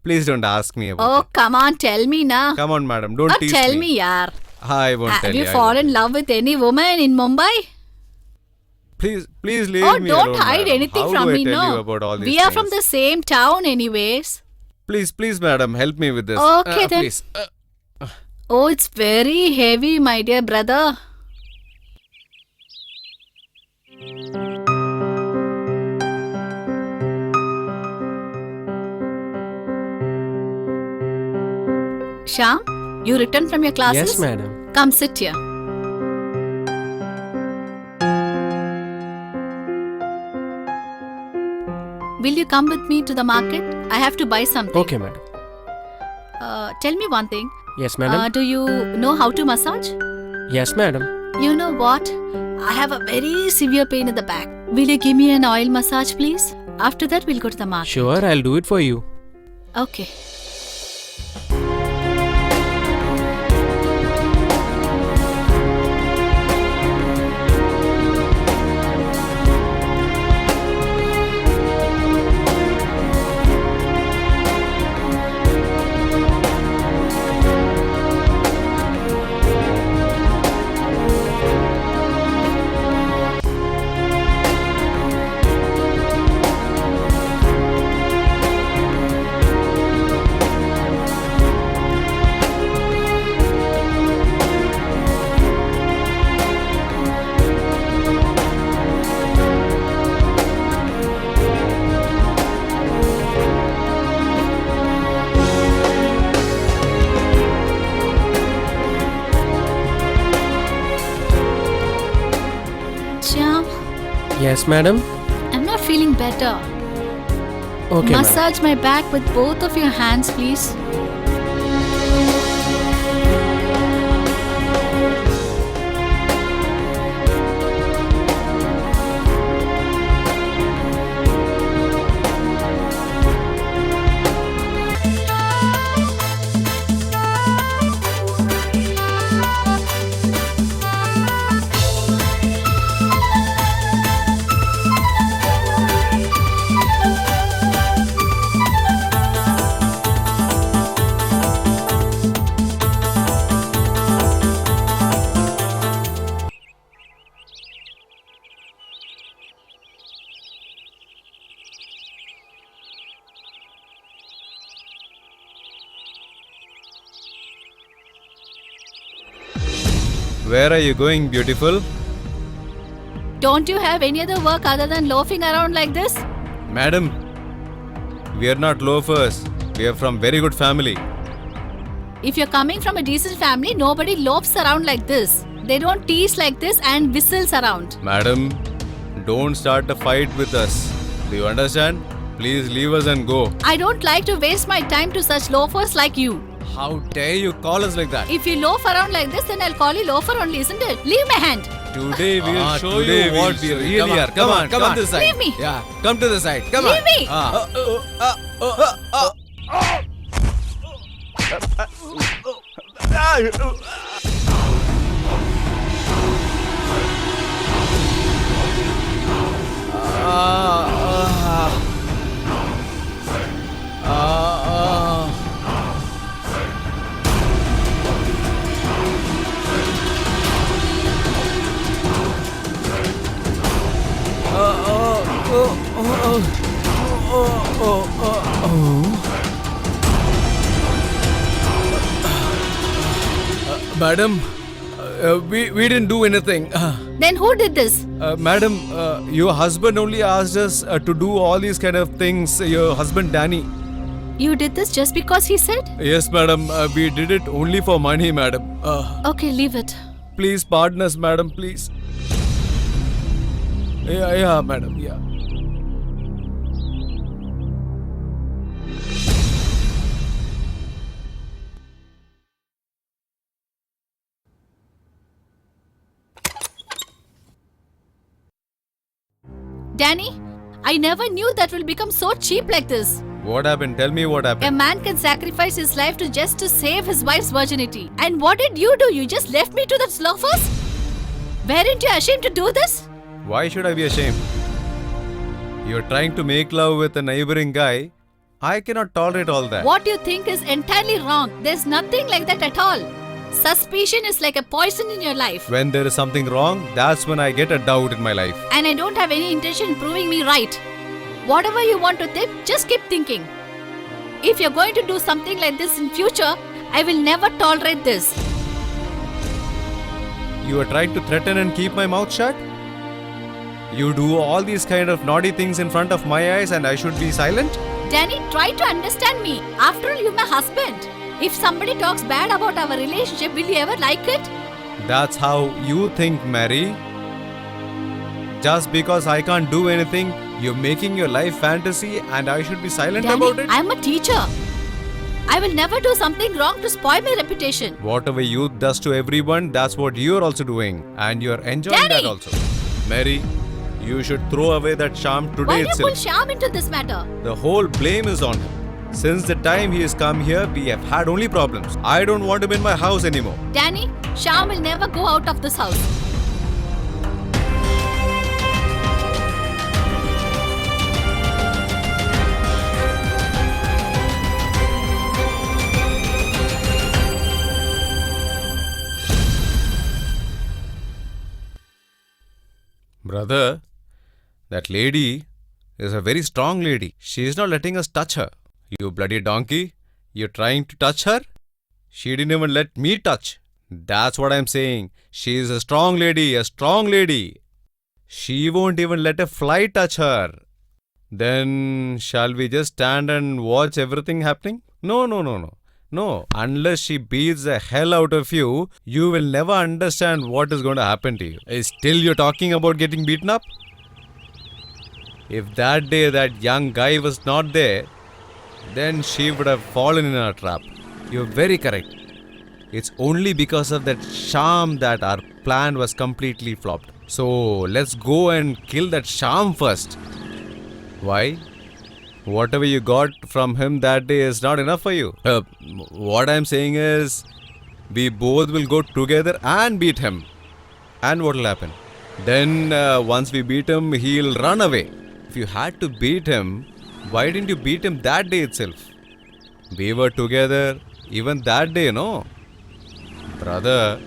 Please don't ask me about Oh, it. come on, tell me na. Come on, madam. Don't tease Tell me, yaar. I won't tell Have you. you I fallen won't. in love with any woman in Mumbai? Please leave Oh, me don't alone, hide madam. anything How from do I me, tell no. you about all these We are from things? the same town anyways. Please, madam, help me with this. Okay, then. Please. Oh, it's very heavy, my dear brother. Shyam, you returned from your classes? Yes, madam. Come sit here. Will you come with me to the market? I have to buy something. Okay, madam. Tell me one thing. Yes, madam. Do you know how to massage? Yes, madam. You know what? I have a very severe pain in the back. Will you give me an oil massage, please? After that, we'll go to the market. Sure, I'll do it for you. Okay. Shyam, Yes, madam. I'm not feeling better. Okay, madam. Massage my back with both of your hands, please. Where are you going, beautiful? Don't you have any other work other than loafing around like this? Madam, we are not loafers. We are from very good family. If you're coming from a decent family, nobody loafs around like this. They don't tease like this and whistles around. Madam, don't start a fight with us. Do you understand? Please leave us and go. I don't like to waste my time to such loafers like you. How dare you call us like that? If you loaf around like this, then I'll call you loafer only, isn't it? Leave my hand. Today we'll show you what we really are. Come on, come to the side. Leave me. Yeah, come to the side. Come Leave on. me. Madam, we didn't do anything. Then who did this? Madam, your husband only asked us to do all these kind of things. Your husband Danny. You did this just because he said? Yes, madam. We did it only for money, madam. Okay, leave it. Please pardon us, madam. Please. Yeah, madam. Yeah. Danny, I never knew that will become so cheap like this. What happened? Tell me what A happened. man can sacrifice his life just to save his wife's virginity. And what did you do? You just left me to the loafers? Weren't you ashamed to do this? Why should I be ashamed? You're trying to make love with a neighboring guy. I cannot tolerate all that. What you think is entirely wrong. There's nothing like that at all. Suspicion is like a poison in your life. When there is something wrong, that's when I get a doubt in my life. And I don't have any intention in proving me right. Whatever you want to think, just keep thinking. If you're going to do something like this in future, I will never tolerate this. You are trying to threaten and keep my mouth shut? You do all these kind of naughty things in front of my eyes and I should be silent? Danny, try to understand me. After all, you're my husband. If somebody talks bad about our relationship, will you ever like it? That's how you think, Mary. Just because I can't do anything, you're making your life fantasy and I should be silent Danny, about it? I'm a teacher. I will never do something wrong to spoil my reputation. Whatever youth does to everyone, that's what you're also doing. And you're enjoying Danny! that also. Mary, you should throw away that charm today Why do you pull itself. Shyam into this matter? The whole blame is on him. Since the time he has come here, we have had only problems. I don't want him in my house anymore. Danny, Shyam will never go out of this house. Brother, that lady is a very strong lady. She is not letting us touch her. You bloody donkey, you're trying to touch her? She didn't even let me touch. That's what I'm saying. She is a strong lady, a strong lady. She won't even let a fly touch her. Then, shall we just stand and watch everything happening? No. No, unless she beats the hell out of you, you will never understand what is going to happen to you. Still you're talking about getting beaten up? If that day that young guy was not there, then she would have fallen in our trap. You're very correct. It's only because of that charm that our plan was completely flopped. So let's go and kill that charm first. Why? Whatever you got from him that day is not enough for you. What I'm saying is, we both will go together and beat him. And what will happen? Then once we beat him, he'll run away. If you had to beat him, why didn't you beat him that day itself? We were together even that day, no? Brother,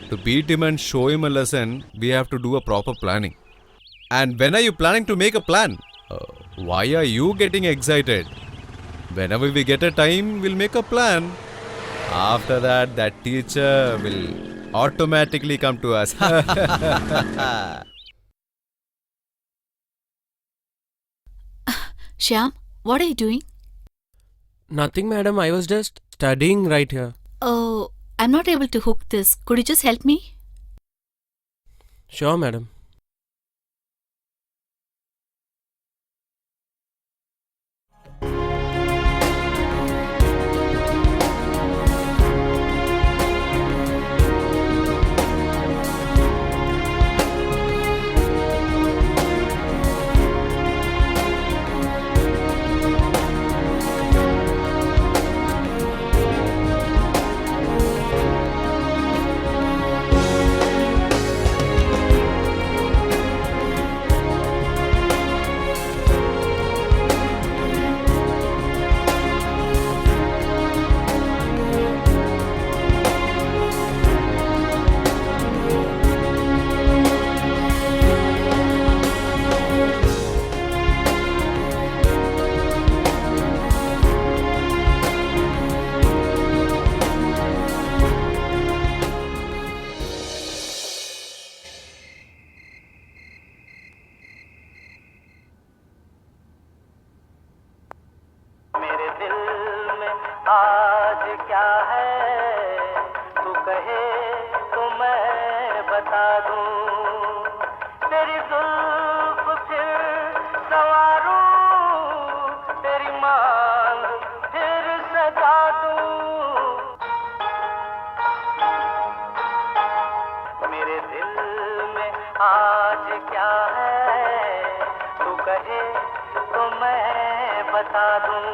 to beat him and show him a lesson, we have to do a proper planning. And when are you planning to make a plan? Why are you getting excited? Whenever we get a time, we'll make a plan. After that, that teacher will automatically come to us. Shyam, what are you doing? Nothing, madam. I was just studying right here. Oh, I'm not able to hook this. Could you just help me? Sure, madam. आज क्या है तू कहे तो मैं बता दूं, तेरी जुल्फ फिर संवारूं, तेरी मांग फिर सजा दूं। मेरे दिल में आज क्या है तू कहे तो मैं बता दूं।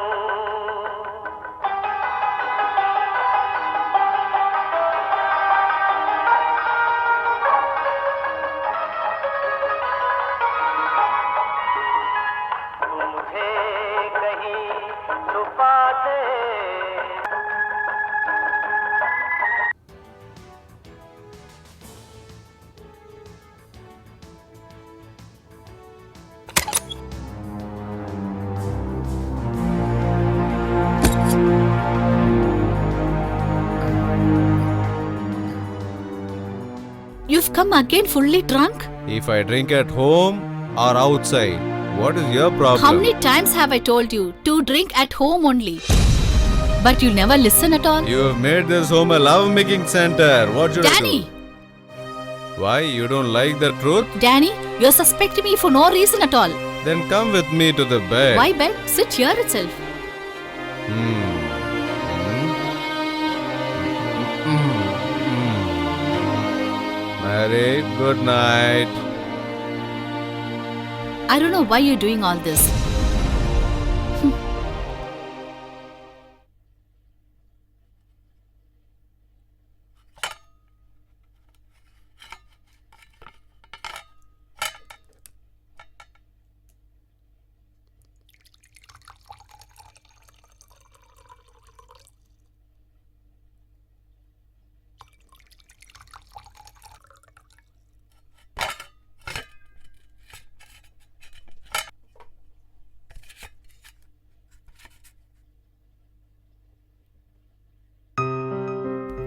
तू मुझे कहीं छुपा दे, You've come again fully drunk? If I drink at home or outside, what is your problem? How many times have I told you to drink at home only? But you never listen at all. You have made this home a love-making center. What should Danny! I do? Why? You don't like the truth? Danny, you're suspecting me for no reason at all. Then come with me to the bed. Why bed? Sit here itself. Mary, good night. I don't know why you're doing all this.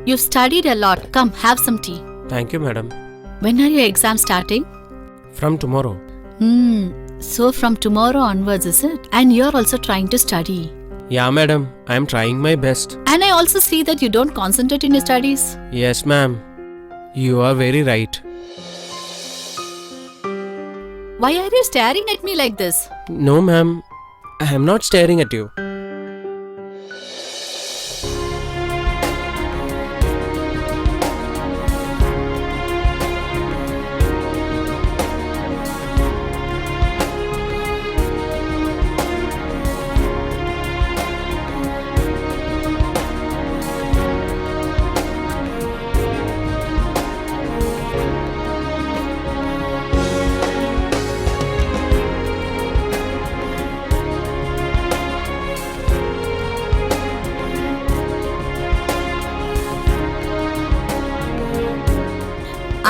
You've studied a lot. Come, have some tea. Thank you, madam. When are your exams starting? From tomorrow. So from tomorrow onwards, is it? And you're also trying to study. Yeah, madam. I am trying my best. And I also see that you don't concentrate in your studies. Yes, ma'am. You are very right. Why are you staring at me like this? No, ma'am. I am not staring at you.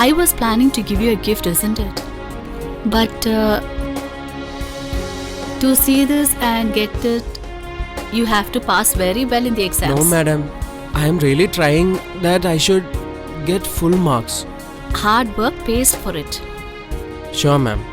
I was planning to give you a gift, isn't it? But to see this and get it, you have to pass very well in the exams. No, madam. I am really trying that I should get full marks. Hard work pays for it. Sure, ma'am.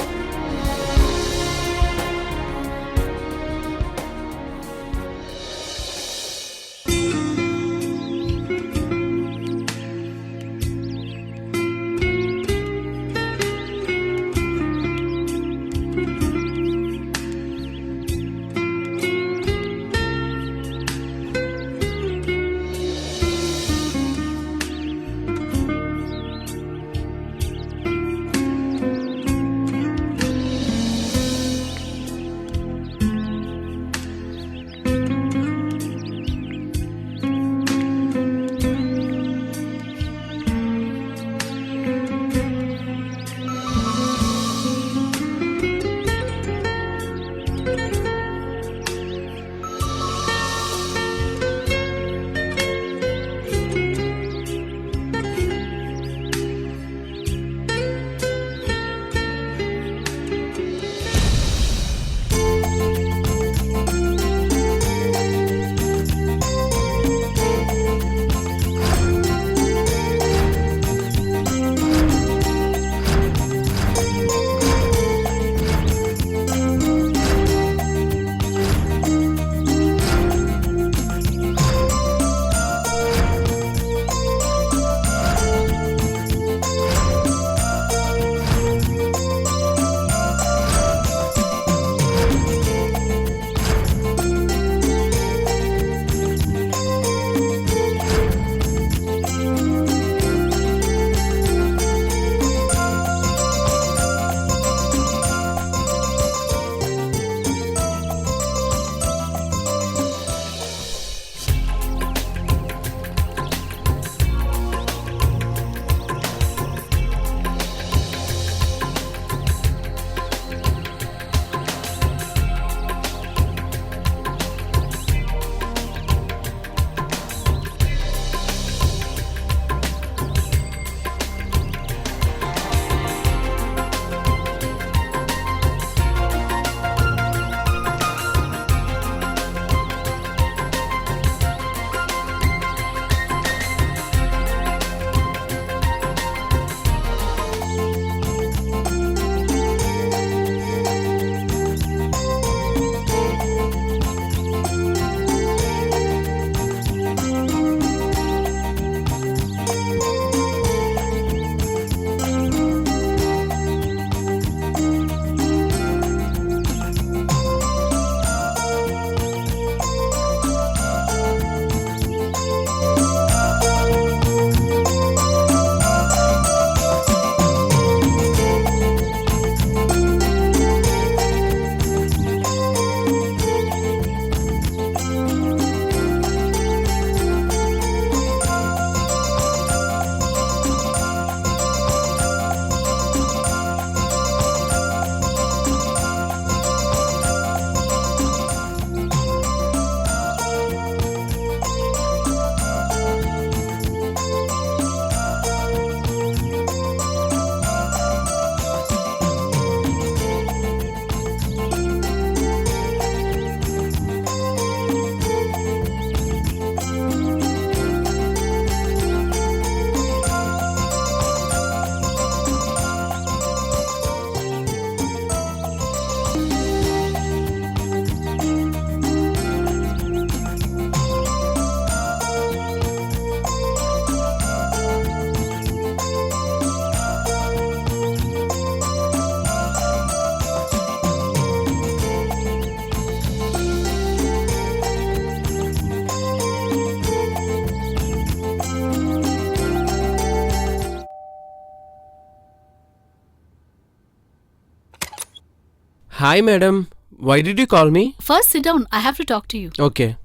Hi, madam. Why did you call me? First, sit down. I have to talk to you. Okay.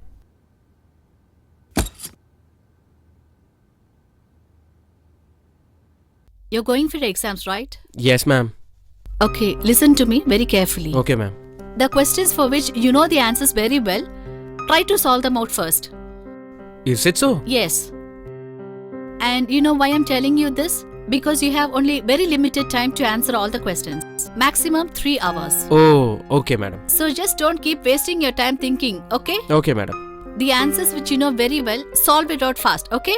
You're going for your exams, right? Yes, ma'am. Okay, listen to me very carefully. Okay, ma'am. The questions for which you know the answers very well, try to solve them out first. Is it so? Yes. And you know why I'm telling you this? Because you have only very limited time to answer all the questions. Maximum 3 hours. Oh, okay, madam. So just don't keep wasting your time thinking, okay? Okay, madam. The answers which you know very well, solve it out fast, okay?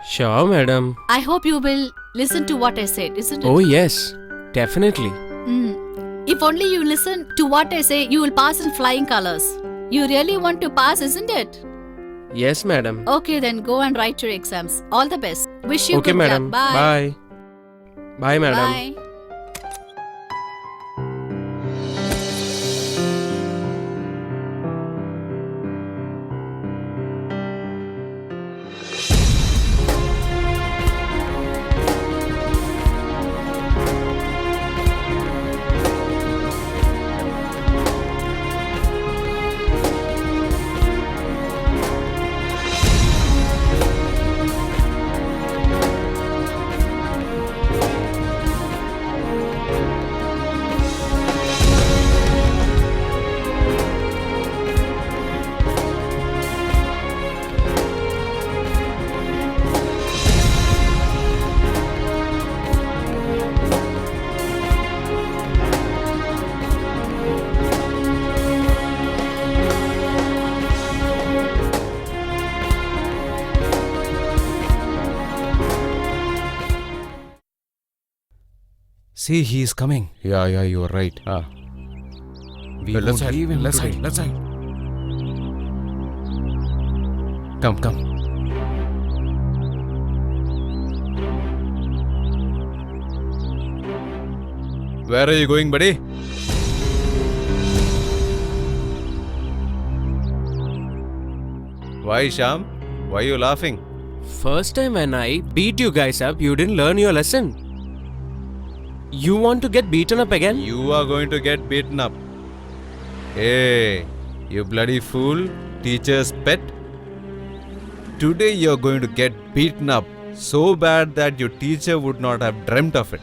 Sure, madam. I hope you will listen to what I said, isn't it? Oh, yes. Definitely. If only you listen to what I say, you will pass in flying colors. You really want to pass, isn't it? Yes, madam. Okay, then go and write your exams. All the best. Wish you Okay, good madam. luck. Bye. Bye. Bye, madam. Bye. See, he is coming. Yeah, you're right. We Well, let's won't hide. leave him Let's today. hide. Let's hide. Come. Where are you going, buddy? Why, Sham? Why are you laughing? First time when I beat you guys up, you didn't learn your lesson. You want to get beaten up again? You are going to get beaten up. Hey, you bloody fool, teacher's pet. Today you're going to get beaten up so bad that your teacher would not have dreamt of it.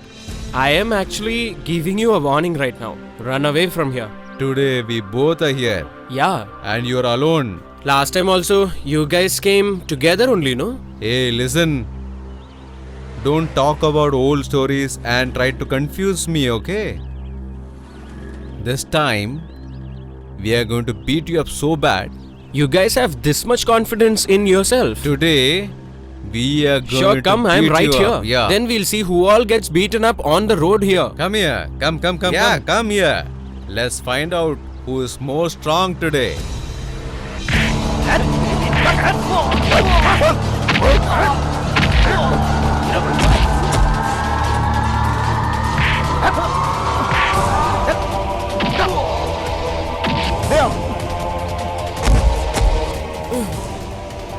I am actually giving you a warning right now. Run away from here. Today we both are here Yeah. and you're alone. Last time also, you guys came together only, no? Hey, listen. Don't talk about old stories and try to confuse me, okay? This time, we are going to beat you up so bad. You guys have this much confidence in yourself. Today, we are going Sure, to come, I'm beat right you here. up. Yeah. Then we'll see who all gets beaten up on the road here. Come here. Come. Yeah, come here. Let's find out who is more strong today.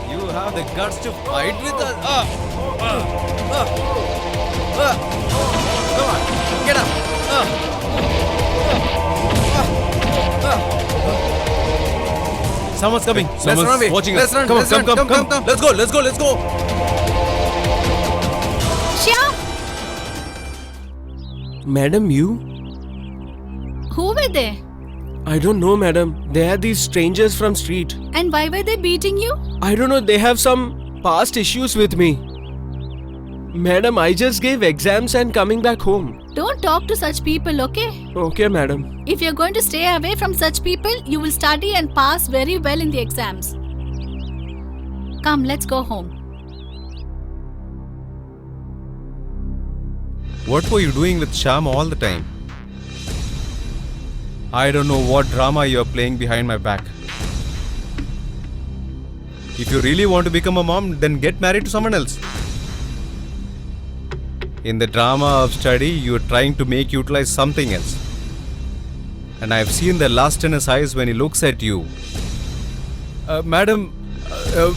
You have the guts to fight with us. Come on, get up. Someone's coming. Someone's watching us. Come. Let's go. Shyam, Madam, you? who were they? I don't know, madam. They are these strangers from street. And why were they beating you? I don't know, they have some past issues with me. Madam, I just gave exams and coming back home. Don't talk to such people, okay? Okay, madam. If you're going to stay away from such people, you will study and pass very well in the exams. Come, let's go home. What were you doing with Sham all the time? I don't know what drama you're playing behind my back. If you really want to become a mom, then get married to someone else. In the drama of study, you're trying to make utilize something else. And I've seen the lust in his eyes when he looks at you. Madam,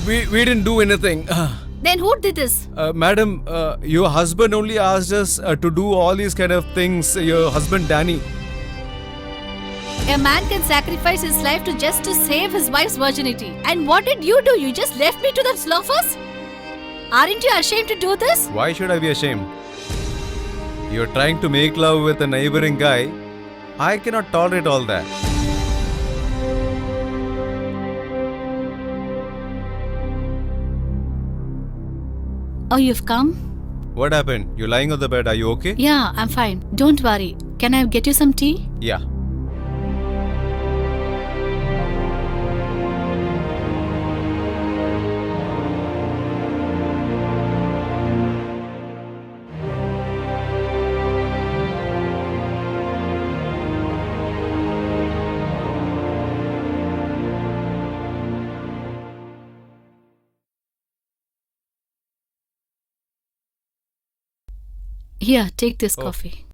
we didn't do anything. Then who did this? Madam, your husband only asked us to do all these kind of things. Your husband, Danny. A man can sacrifice his life just to save his wife's virginity. And what did you do? You just left me to the loafers? Aren't you ashamed to do this? Why should I be ashamed? You're trying to make love with a neighboring guy. I cannot tolerate all that. Oh, you've come? What happened? You're lying on the bed. Are you okay? Yeah, I'm fine. Don't worry. Can I get you some tea? Yeah. Here, take this Oh. coffee.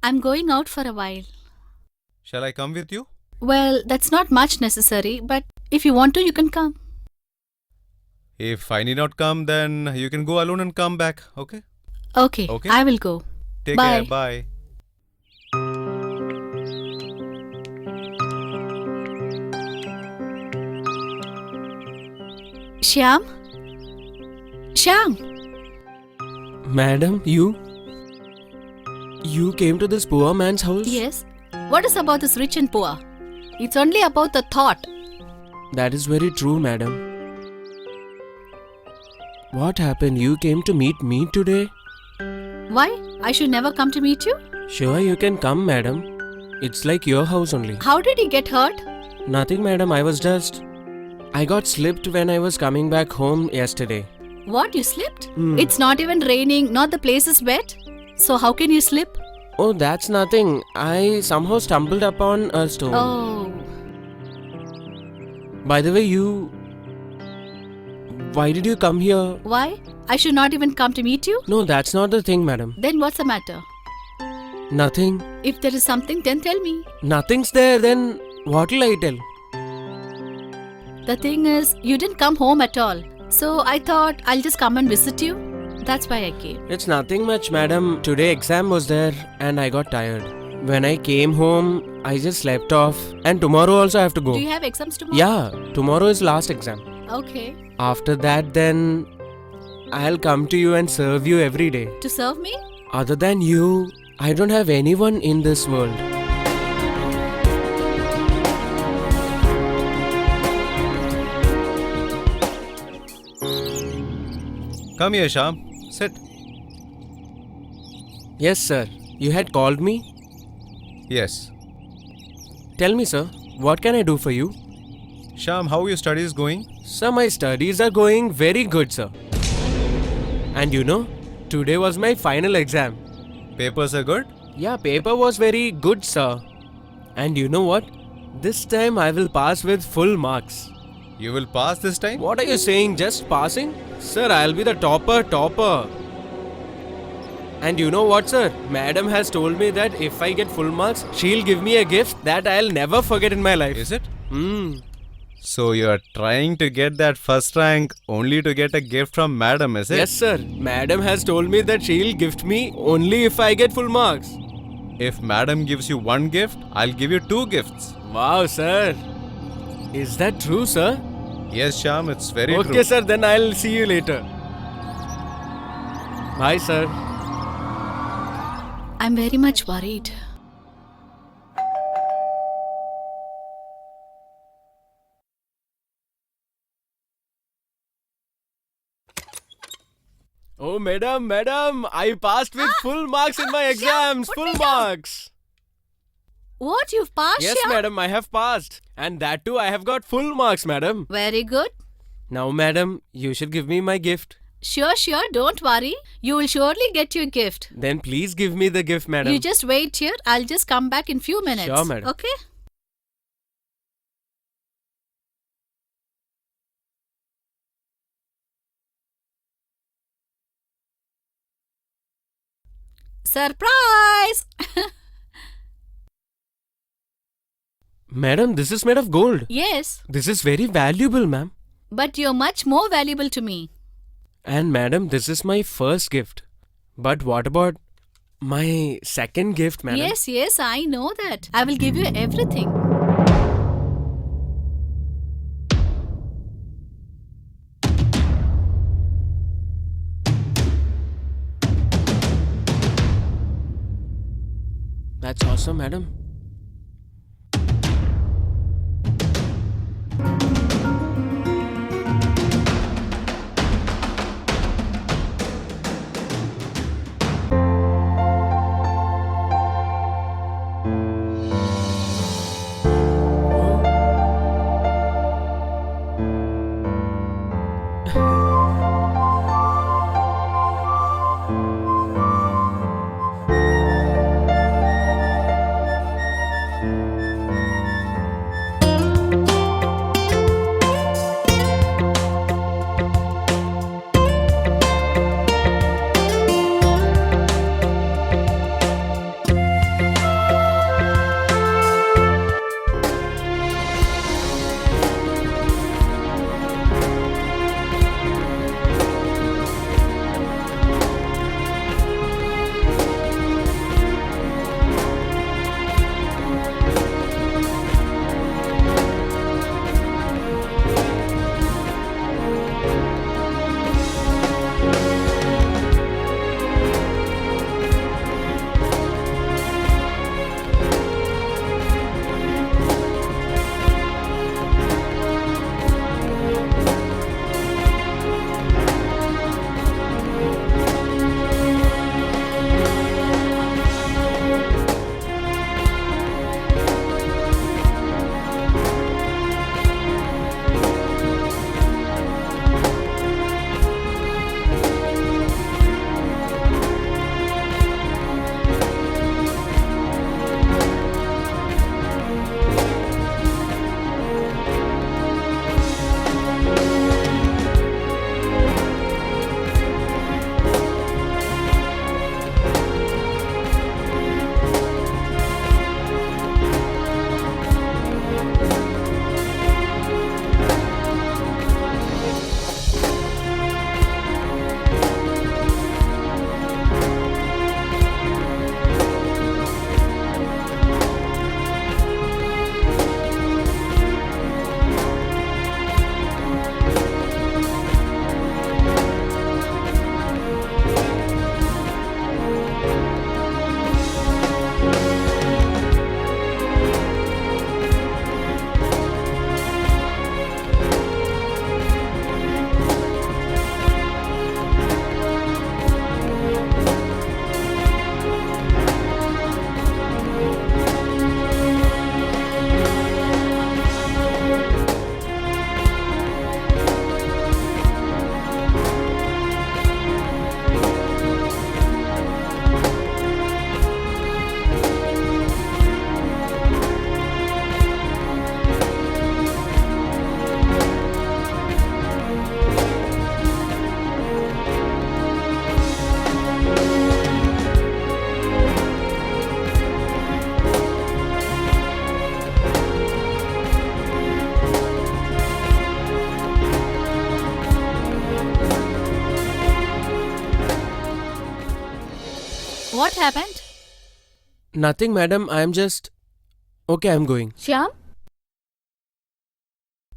I'm going out for a while. Shall I come with you? Well, that's not much necessary, but if you want to, you can come. If I need not come, then you can go alone and come back. Okay? Okay, Okay. I will go. Take Bye. care. Bye. Shyam? Shyam! Madam, you came to this poor man's house? Yes? What is about this rich and poor? It's only about the thought. That is very true, madam. What happened? You came to meet me today? Why? I should never come to meet you? Sure, you can come, madam. It's like your house only. How did he get hurt? Nothing, madam. I got slipped when I was coming back home yesterday. What, you slipped? Hmm. It's not even raining, not the place is wet. So how can you slip? Oh, that's nothing. I somehow stumbled upon a stone. Oh. By the way, why did you come here? Why? I should not even come to meet you? No, that's not the thing, madam. Then what's the matter? Nothing. If there is something, then tell me. Nothing's there, then what will I tell? The thing is, you didn't come home at all. So I thought I'll just come and visit you. That's why I came. It's nothing much, madam. Today exam was there and I got tired. When I came home, I just slept off. And tomorrow also I have to go. Do you have exams tomorrow? Yeah, tomorrow is last exam. Okay. After that, then I'll come to you and serve you every day. To serve me? Other than you, I don't have anyone in this world. Come here, Sham. Sit. Yes, sir. You had called me? Yes. Tell me, sir, what can I do for you? Sham, how are your studies going? Sir, my studies are going very good, sir. And you know, today was my final exam. Papers are good? Yeah, paper was very good, sir. And you know what? This time I will pass with full marks. You will pass this time? What are you saying? Just passing? Sir, I'll be the topper. And you know what, sir? Madam has told me that if I get full marks, she'll give me a gift that I'll never forget in my life. Is it? Hmm. So you're trying to get that first rank only to get a gift from Madam, is it? Yes, sir. Madam has told me that she'll gift me only if I get full marks. If Madam gives you one gift, I'll give you two gifts. Wow, sir. Is that true, sir? Yes, Sham, it's very Okay, true. sir. Then I'll see you later. Bye, sir. I'm very much worried. Oh, madam, I passed with full marks in my exams. put me Full down. marks. What, you've passed? Yes, Shyam? madam, I have passed. And that too, I have got full marks, madam. Very good. Now, madam, you should give me my gift. Sure, don't worry. You will surely get your gift. Then please give me the gift, madam. You just wait here. I'll just come back in few minutes. Sure, madam. Okay? Surprise! Madam, this is made of gold. Yes, This is very valuable, ma'am. but you're much more valuable to me. And madam, this is my first gift. But what about My second gift, madam. Yes, yes, I know that. I will give you everything. That's awesome, madam. What happened? Nothing, madam. I am just. Okay, I'm going. Shyam?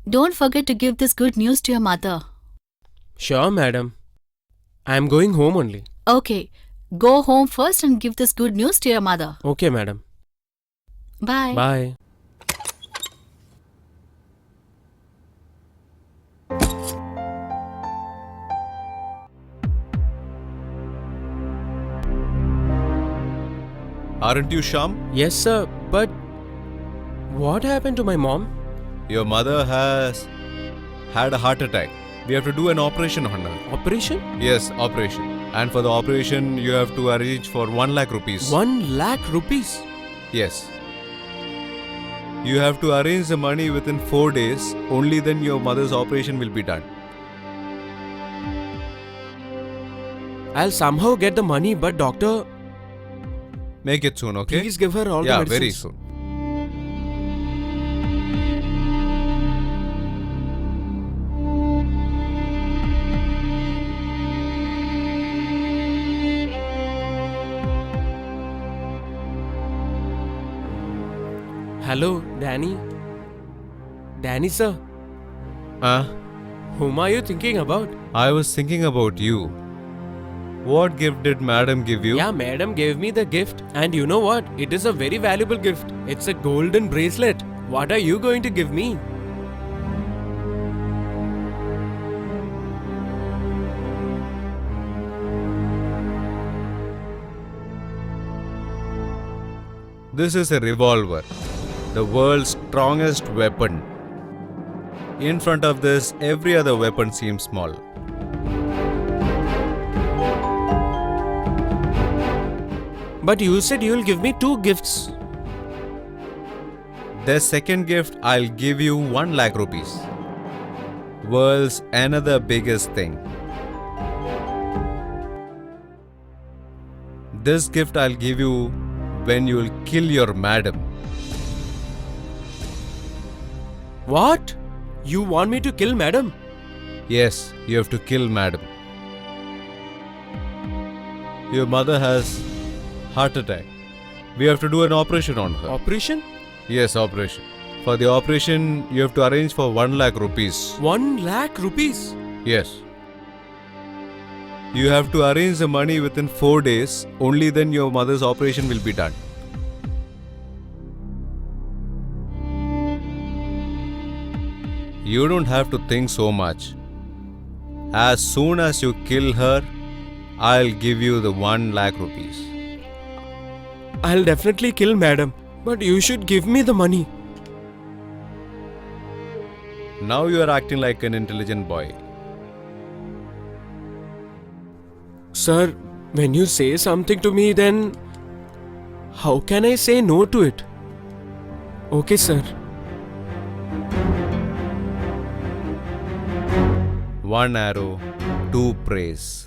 Don't forget to give this good news to your mother. Sure, madam. I am going home only. Okay, go home first and give this good news to your mother. Okay, madam. Bye. Bye. Aren't you Sham? Yes, sir. But what happened to my mom? Your mother has had a heart attack. We have to do an operation on her. Operation? Yes, operation. And for the operation, you have to arrange for 1 lakh rupees. 1 lakh rupees. Yes. You have to arrange the money within 4 days. Only then your mother's operation will be done. I'll somehow get the money, but doctor, Make it soon, okay? please give her all the Yeah, medicines. very soon. Hello, Danny. Danny, sir. Ah, Whom are you thinking about? I was thinking about you. What gift did madam give you? Yeah, madam gave me the gift. And you know what? It is a very valuable gift. It's a golden bracelet. What are you going to give me? This is a revolver, the world's strongest weapon. In front of this, every other weapon seems small. But you said you'll give me 2 gifts. The second gift, I'll give you 1 lakh rupees. World's another biggest thing. This gift I'll give you when you'll kill your madam. What? You want me to kill madam? Yes, you have to kill madam. Your mother has heart attack. We have to do an operation on her. Operation? Yes, operation. For the operation, you have to arrange for 1 lakh rupees. 1 lakh rupees? Yes. You have to arrange the money within 4 days. Only then your mother's operation will be done. You don't have to think so much. As soon as you kill her, I'll give you the 1 lakh rupees. I'll definitely kill madam. But you should give me the money. Now you are acting like an intelligent boy. Sir, when you say something to me, then how can I say no to it? Okay, sir. 1 arrow, 2 praise.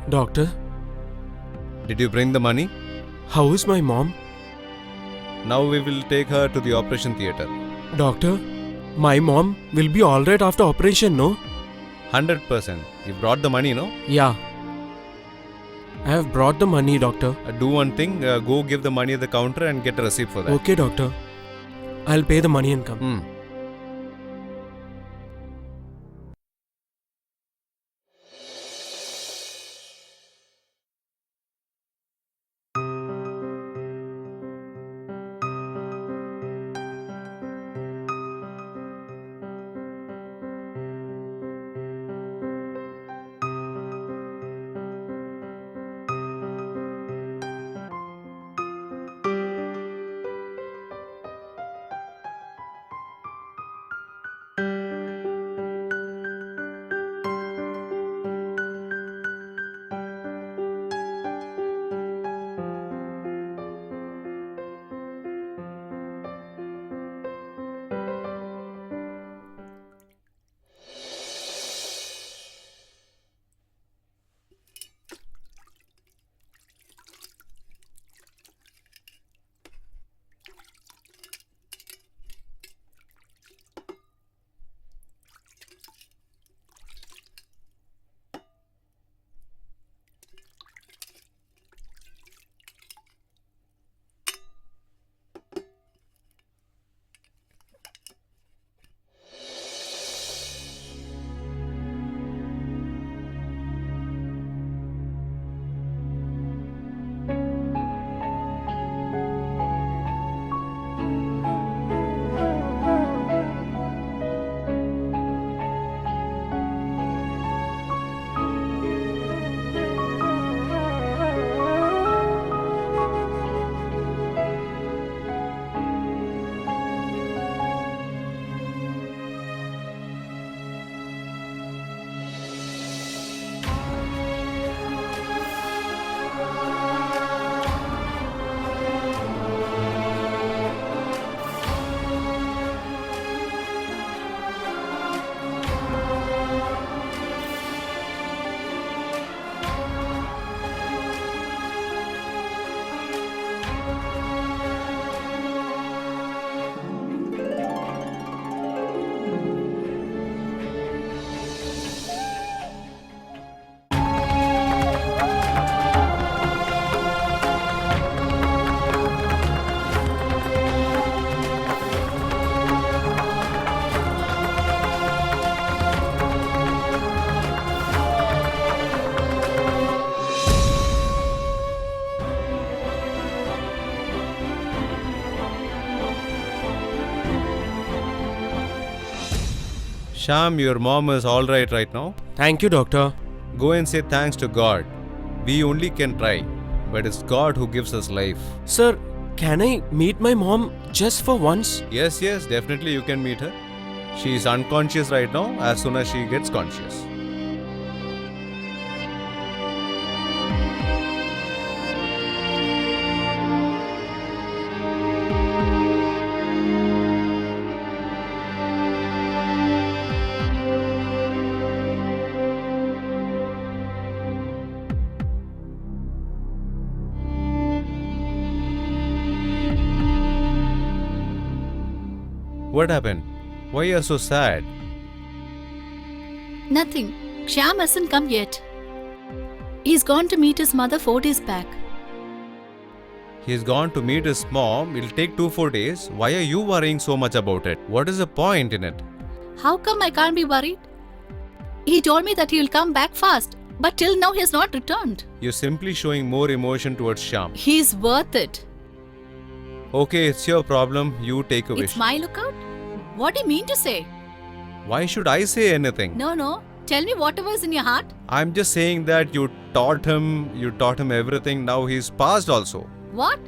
Doctor, Did you bring the money? how is my mom? Now we will take her to the operation theatre. Doctor, my mom will be alright after operation, no? 100%. You brought the money, no? Yeah. I have brought the money, doctor. Do one thing, go give the money at the counter and get a receipt for that. Okay, doctor. I'll pay the money and come. Hmm. Sham, your mom is all right now. Thank you, doctor. Go and say thanks to God. We only can try, but it's God who gives us life. Sir, can I meet my mom just for once? Yes, definitely you can meet her. She is unconscious right now. As soon as she gets conscious. What happened? Why are you so sad? Nothing. Shyam hasn't come yet. He's gone to meet his mother 4 days back. He's gone to meet his mom. It'll take 2-4 days. Why are you worrying so much about it? What is the point in it? How come I can't be worried? He told me that he'll come back fast, but till now he has not returned. You're simply showing more emotion towards Sham. He's worth it. Okay, it's your problem. You take a wish. It's my lookout? What do you mean to say? Why should I say anything? No. Tell me whatever is in your heart. I'm just saying that you taught him everything. Now he's passed also. What?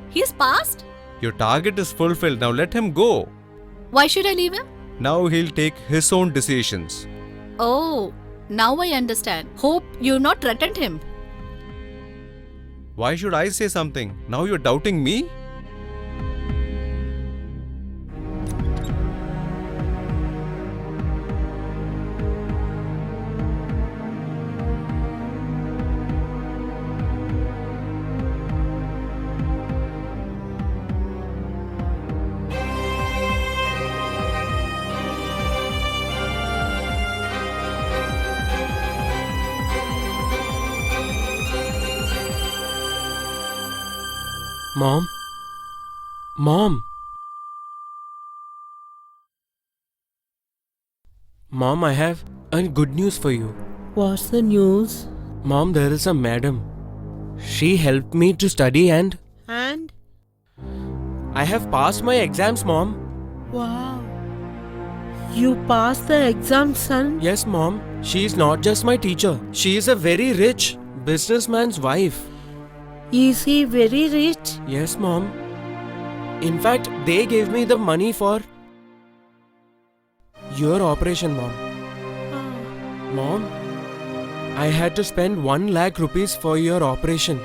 He's passed? Your target is fulfilled. Now let him go. Why should I leave him? Now he'll take his own decisions. Oh, now I understand. Hope you've not threatened him. Why should I say something? Now you're doubting me? Mom? Mom, I have a good news for you. What's the news? Mom, there is a madam. She helped me to study and And? I have passed my exams, Mom. Wow. You passed the exam, son? Yes, Mom. She is not just my teacher. She is a very rich businessman's wife. Is he very rich? Yes, Mom. In fact, they gave me the money for your operation, Mom. Mom, I had to spend 1 lakh rupees for your operation.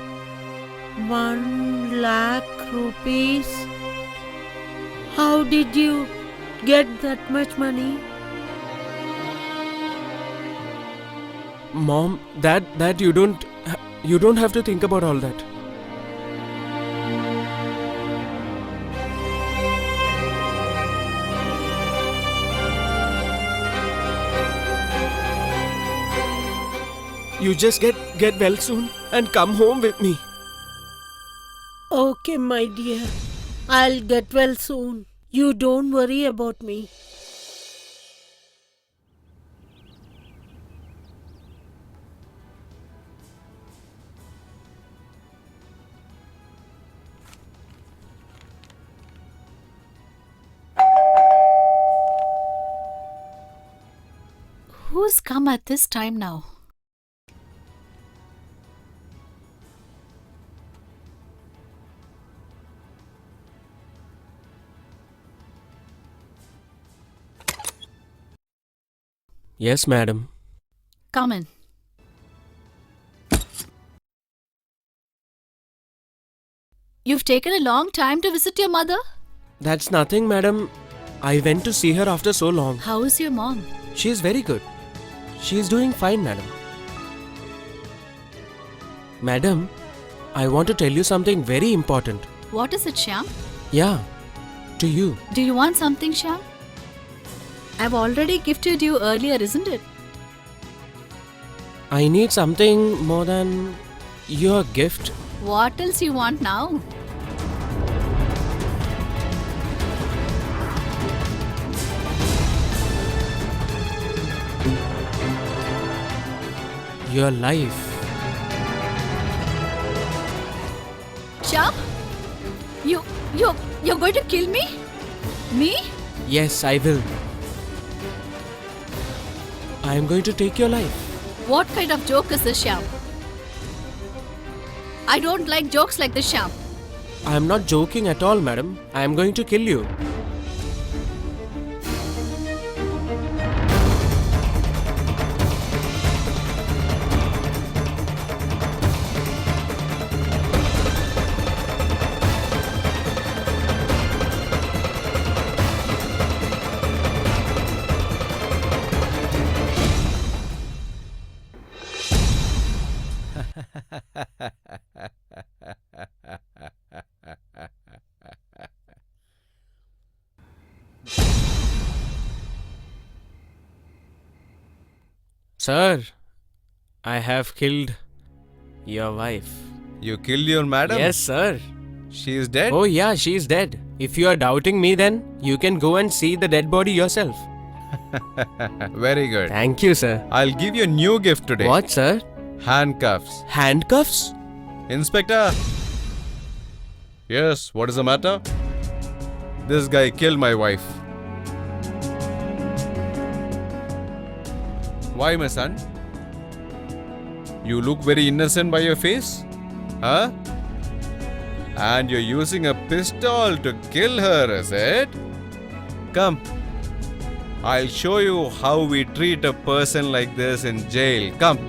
1 lakh rupees? How did you get that much money? Mom, that you don't have to think about all that. You just get well soon and come home with me. Okay, my dear. I'll get well soon. You don't worry about me. Who's come at this time now? Yes, madam. Come in. You've taken a long time to visit your mother? That's nothing, madam. I went to see her after so long. How is your mom? She is very good. She is doing fine, madam. Madam, I want to tell you something very important. What is it, Shyam? Yeah, to you. Do you want something, Shyam? I've already gifted you earlier, isn't it? I need something more than your gift. What else you want now? Your life. Shyam? You're going to kill me? Me? Yes, I will. I am going to take your life. What kind of joke is this, Shyam? I don't like jokes like this, Shyam. I am not joking at all, madam. I am going to kill you. Sir, I have killed your wife. You killed your madam? Yes, sir. She is dead? Oh, yeah, she is dead. If you are doubting me, then you can go and see the dead body yourself. Very good. Thank you, sir. I'll give you a new gift today. What, sir? Handcuffs. Handcuffs? Inspector? Yes, what is the matter? This guy killed my wife. Why, my son? You look very innocent by your face. Huh? And you're using a pistol to kill her, is it? Come. I'll show you how we treat a person like this in jail. Come.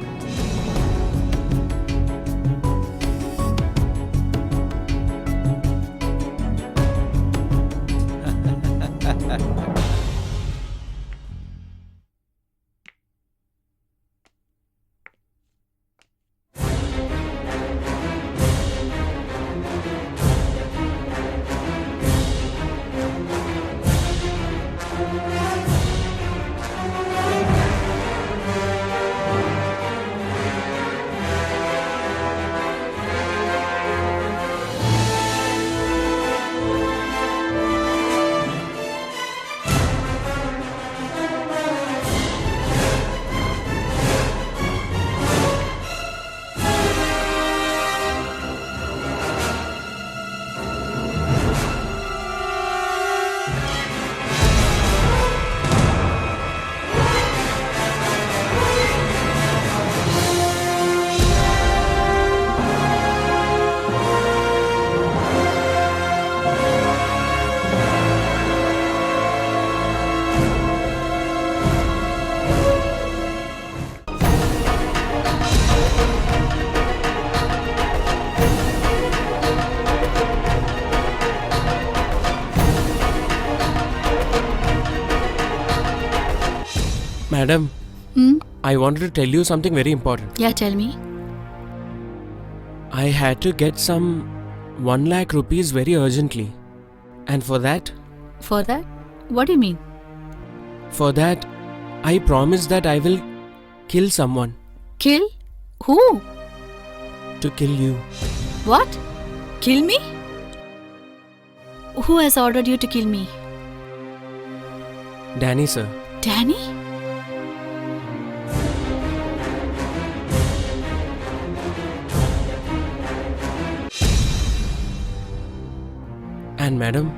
Madam, I wanted to tell you something very important. Yeah, tell me. I had to get some 1 lakh rupees very urgently. And for that, For that? What do you mean? I promised that I will kill someone Kill? Who? to kill you. What? Kill me? Who has ordered you to kill me? Danny, sir. Danny? And madam,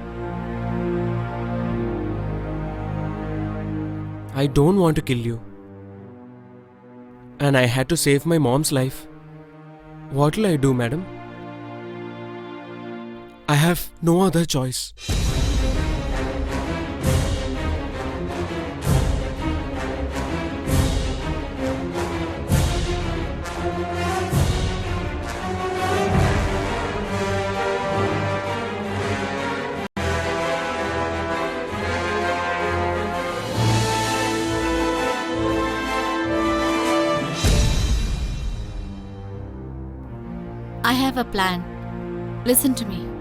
I don't want to kill you. And I had to save my mom's life. What will I do, madam? I have no other choice. I have a plan. Listen to me.